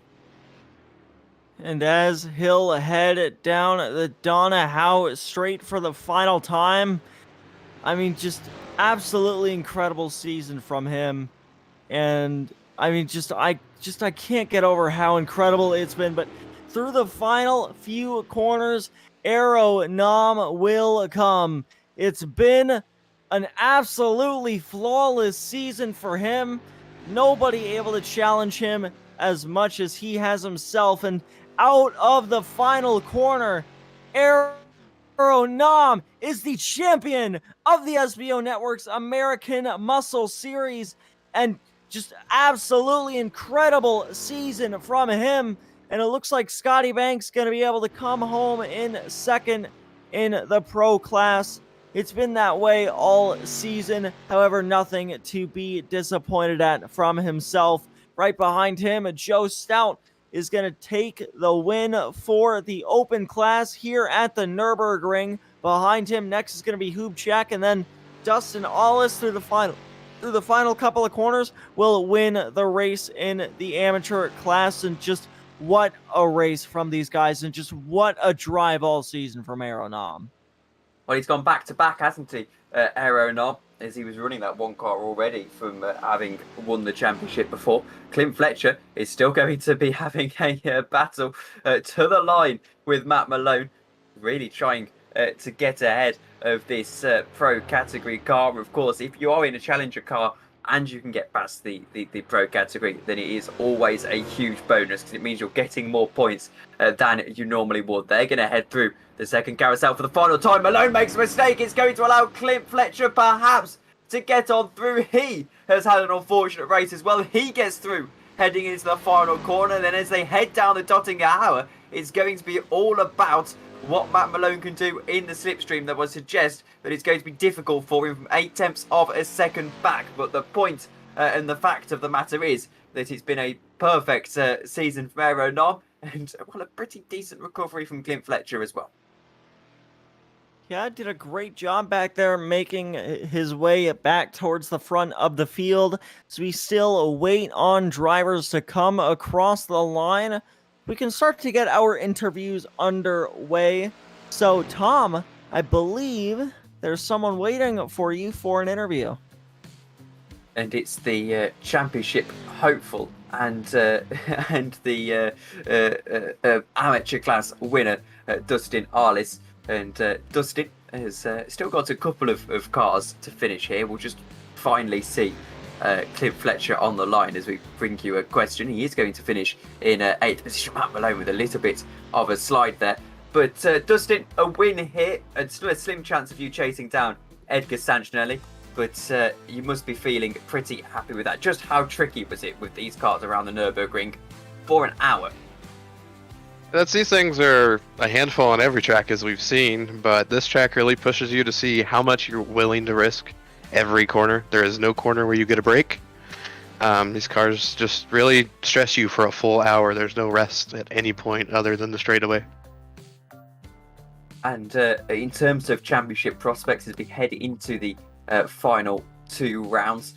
And as he'll head down the Donna Howe straight for the final time, I mean, just absolutely incredible season from him. And I mean, I can't get over how incredible it's been. But through the final few corners, Aero Nom will come. It's been an absolutely flawless season for him. Nobody able to challenge him as much as he has himself. And out of the final corner, Aero Nom is the champion of the SBO Network's American Muscle Series. And just absolutely incredible season from him. And it looks like Scotty Banks going to be able to come home in second in the pro class. It's been that way all season. However, nothing to be disappointed at from himself. Right behind him, Joe Stout is going to take the win for the open class here at the Nurburgring. Behind him, next is going to be Hubchak, and then Dustin Allis through the final couple of corners will win the race in the amateur class. And just what a race from these guys, and just what a drive all season from Aero Nom. Well, he's gone back to back, hasn't he, Aero Nom, as he was running that one car already from having won the championship before. Clint Fletcher is still going to be having a battle to the line with Matt Malone, really trying to get ahead of this pro category car. Of course, if you are in a challenger car and you can get past the pro category, then it is always a huge bonus, because it means you're getting more points than you normally would. They're going to head through the second carousel for the final time. Malone makes a mistake. It's going to allow Clint Fletcher perhaps to get on through. He has had an unfortunate race as well. He gets through heading into the final corner. Then as they head down the Dottinger Hour, it's going to be all about what Matt Malone can do in the slipstream. That would suggest that it's going to be difficult for him from 0.8 of a second back. But the point and the fact of the matter is that it's been a perfect season for Aero Nom, and well, a pretty decent recovery from Clint Fletcher as well. Yeah, did a great job back there making his way back towards the front of the field. So we still wait on drivers to come across the line. We can start to get our interviews underway. So, Tom, I believe there's someone waiting for you for an interview. And it's the championship hopeful and the amateur class winner, Dustin Arliss. And Dustin has still got a couple of cars to finish here. We'll just finally see Clint Fletcher on the line as we bring you a question. He is going to finish in 8th position. Matt Malone with a little bit of a slide there. But Dustin, a win here, and still a slim chance of you chasing down Edgar Sanchinelli. But you must be feeling pretty happy with that. Just how tricky was it with these cars around the Nürburgring for an hour? These things are a handful on every track, as we've seen, but this track really pushes you to see how much you're willing to risk every corner. There is no corner where you get a break. These cars just really stress you for a full hour. There's no rest at any point other than the straightaway. And in terms of championship prospects, as we head into the final 2 rounds,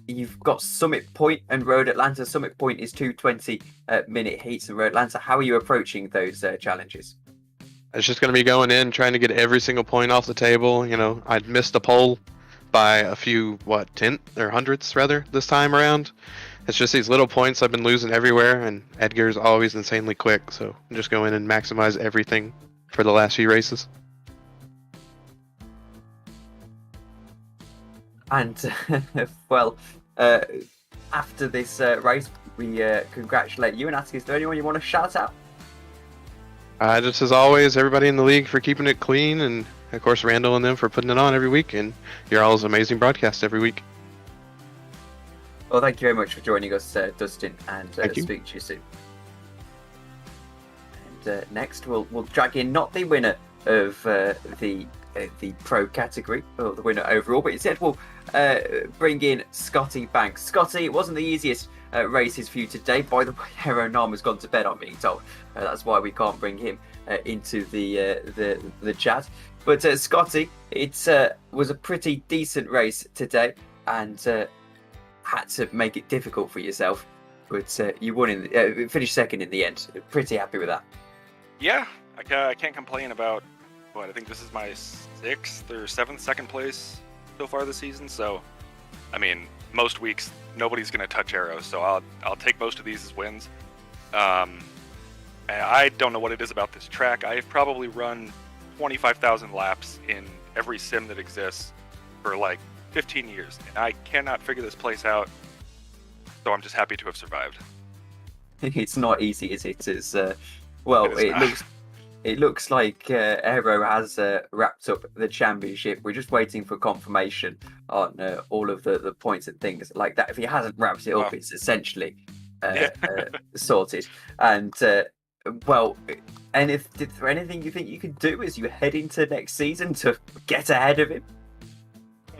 you've got Summit Point and Road Atlanta. Summit Point is 220-minute heats, and Road Atlanta, how are you approaching those challenges? It's just going to be going in, trying to get every single point off the table. You know, I'd missed the pole by a few, hundredths rather, this time around. It's just these little points I've been losing everywhere, and Edgar's always insanely quick, so I'm just go in and maximize everything for the last few races. And, well, after this race, we congratulate you and ask, is there anyone you want to shout out? Just as always, everybody in the league for keeping it clean, and of course Randall and them for putting it on every week, and your all's amazing broadcast every week. Well, thank you very much for joining us, Dustin, and speak to you soon. And next, we'll drag in not the winner of the pro category, or the winner overall, but instead we'll bring in Scotty Banks. Scotty, it wasn't the easiest races for you today. By the way, Aero Nom has gone to bed, I'm being told. That's why we can't bring him into the chat. But Scotty, it was a pretty decent race today, and had to make it difficult for yourself. But you won finished second in the end. Pretty happy with that. Yeah, I can't complain about I think this is my 6th or 7th second place so far this season. So, I mean, most weeks nobody's going to touch arrows, so I'll take most of these as wins. I don't know what it is about this track. I've probably run 25,000 laps in every sim that exists for like 15 years, and I cannot figure this place out. So I'm just happy to have survived. It's not easy, is it? It's well, it looks like Aero has wrapped up the championship. We're just waiting for confirmation on all of the points and things like that. If he hasn't wrapped it up, it's essentially sorted. And well, and is there anything you think you can do as you head into next season to get ahead of him?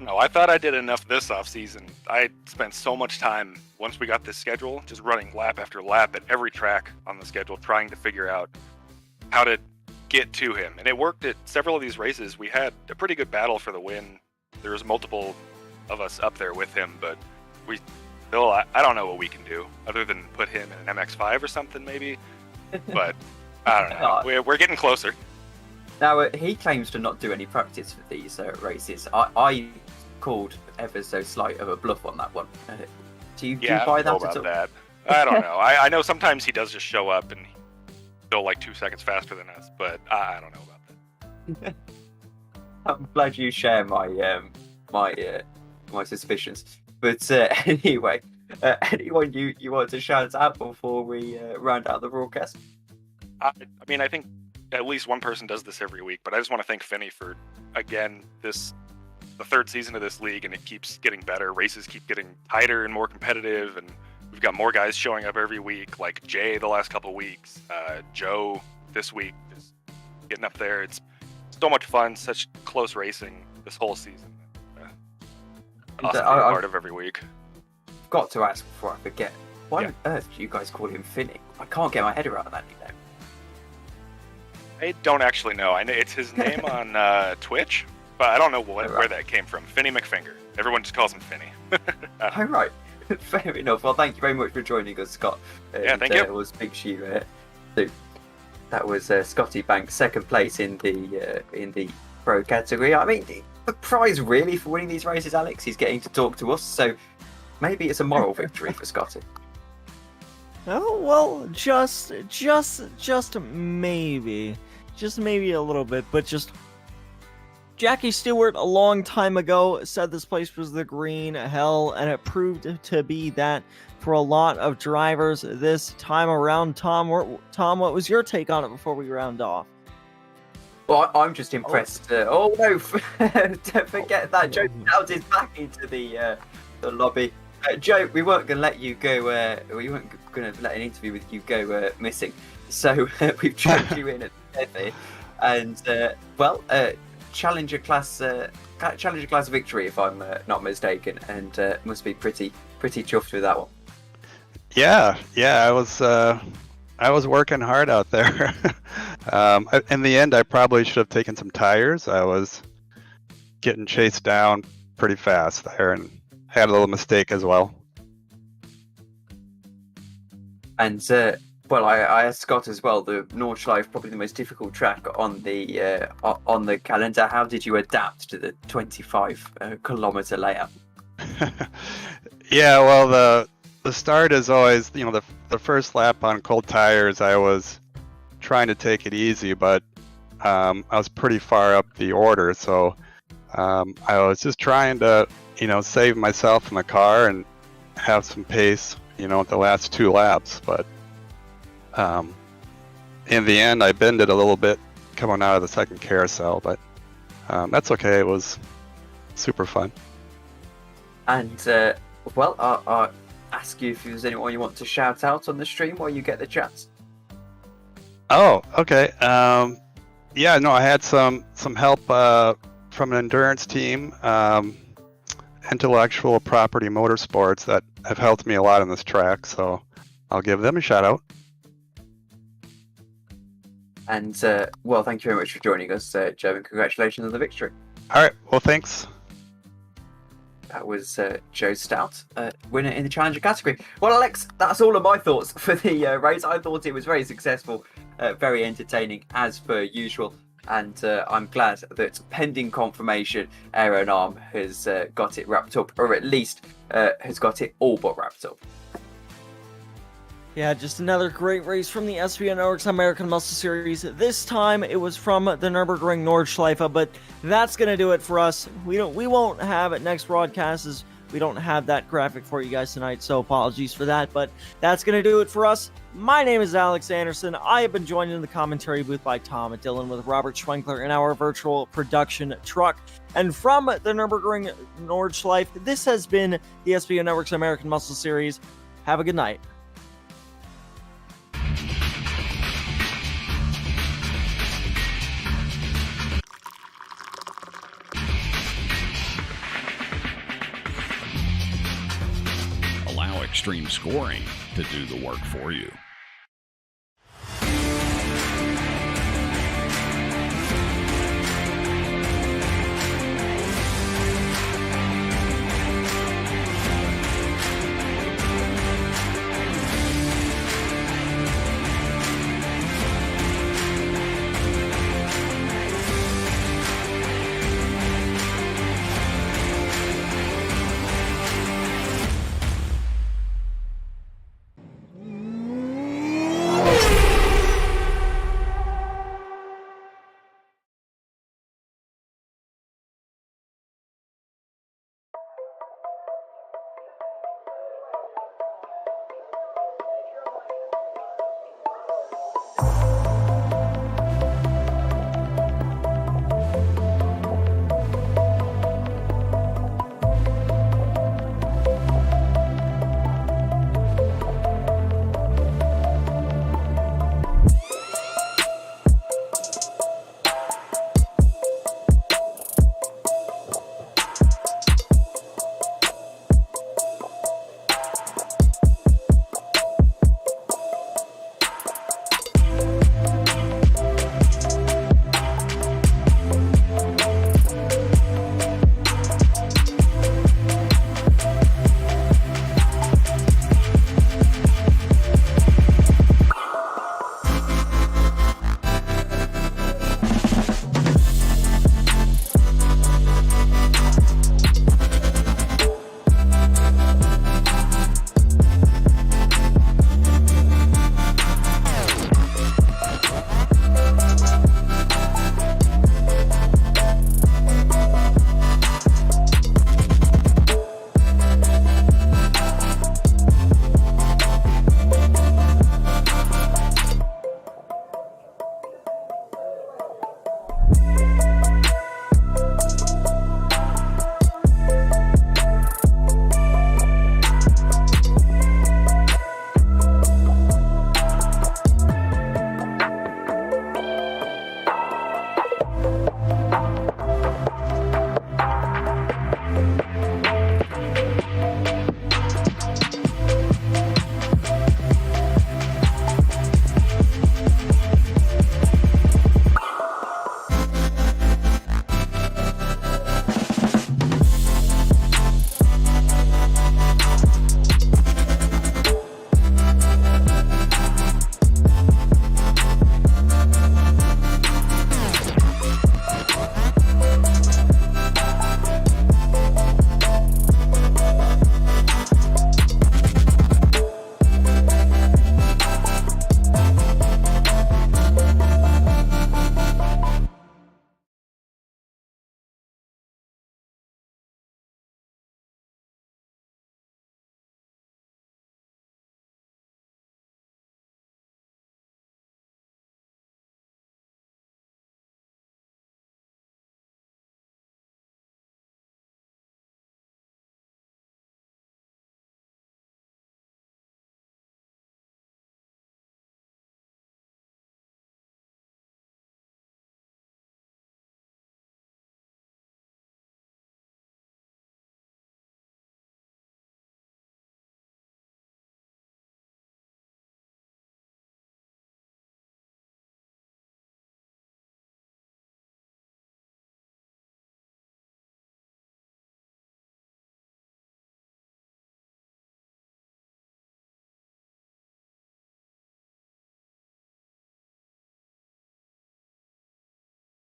No, I thought I did enough this offseason. I spent so much time, once we got this schedule, just running lap after lap at every track on the schedule, trying to figure out how to get to him. And it worked at several of these races. We had a pretty good battle for the win. There was multiple of us up there with him, but we still, I don't know what we can do other than put him in an MX-5 or something maybe. But I don't know. We're getting closer. Now, he claims to not do any practice for these races. I called ever so slight of a bluff on that one. Do you buy that at all? That. I don't know. I know sometimes he does just show up and he's still like 2 seconds faster than us, but I don't know about that. I'm glad you share my my suspicions. But anyway, anyone you want to shout out before we round out the broadcast? I mean, I think at least one person does this every week, but I just want to thank Finney for, again, the 3rd season of this league, and it keeps getting better. Races keep getting tighter and more competitive, and we've got more guys showing up every week, like Jay the last couple of weeks, Joe this week, just getting up there. It's so much fun, such close racing this whole season. Awesome to be part of every week. Got to ask before I forget, why on earth do you guys call him Finney? I can't get my head around that nickname. I don't actually know. I know it's his name on Twitch, but I don't know where that came from. Finney McFinger. Everyone just calls him Finney. Oh, right. Fair enough. Well, thank you very much for joining us, Scott. Thank you. We'll speak to you soon. That was Scotty Banks, 2nd place in the pro category. I mean, the prize really for winning these races, Alex, is getting to talk to us. So maybe it's a moral victory for Scotty. Oh, well, just maybe. Just maybe a little bit, but just... Jackie Stewart, a long time ago, said this place was the green hell, and it proved to be that for a lot of drivers this time around. Tom, what was your take on it before we round off? Well, I'm just impressed. Oh no! Don't forget that Joe Dowd is back into the lobby. Joe, we weren't going to let you go. We weren't going to let an interview with you go missing. So we've chucked you in at the and challenger class victory, if I'm not mistaken, and must be pretty chuffed with that one. Yeah, I was working hard out there. In the end, I probably should have taken some tires. I was getting chased down pretty fast there, and had a little mistake as well. And I asked Scott as well. The Nordschleife, probably the most difficult track on the calendar. How did you adapt to the 25-kilometer layout? Yeah, well, the start is always, the first lap on cold tires. I was trying to take it easy, but I was pretty far up the order, so I was just trying to, save myself in the car and have some pace, the last 2 laps. But in the end, I bended a little bit coming out of the second carousel, but that's okay. It was super fun. And I'll ask you if there's anyone you want to shout out on the stream while you get the chance. Oh, okay. I had some help from an endurance team, Intellectual Property Motorsports, that have helped me a lot on this track, so I'll give them a shout out. And thank you very much for joining us, Joe, and congratulations on the victory. All right, well, thanks. That was Joe Stout, winner in the Challenger category. Well, Alex, that's all of my thoughts for the race. I thought it was very successful, very entertaining as per usual. And I'm glad that pending confirmation, Aero and Arm has got it wrapped up, or at least has got it all but wrapped up. Yeah, just another great race from the SVN Oryx American Muscle Series. This time it was from the Nurburgring Nordschleife, but that's gonna do it for us. We won't have it next broadcast, as we don't have that graphic for you guys tonight, so apologies for that. But that's gonna do it for us. My name is Alex Andersen. I have been joined in the commentary booth by Tom at Dillon with Robert Schwenkler in our virtual production truck. And from the Nurburgring Nordschleife, this has been the SVN Oryx American Muscle Series. Have a good night. Allow Xtreme Scoring to do the work for you.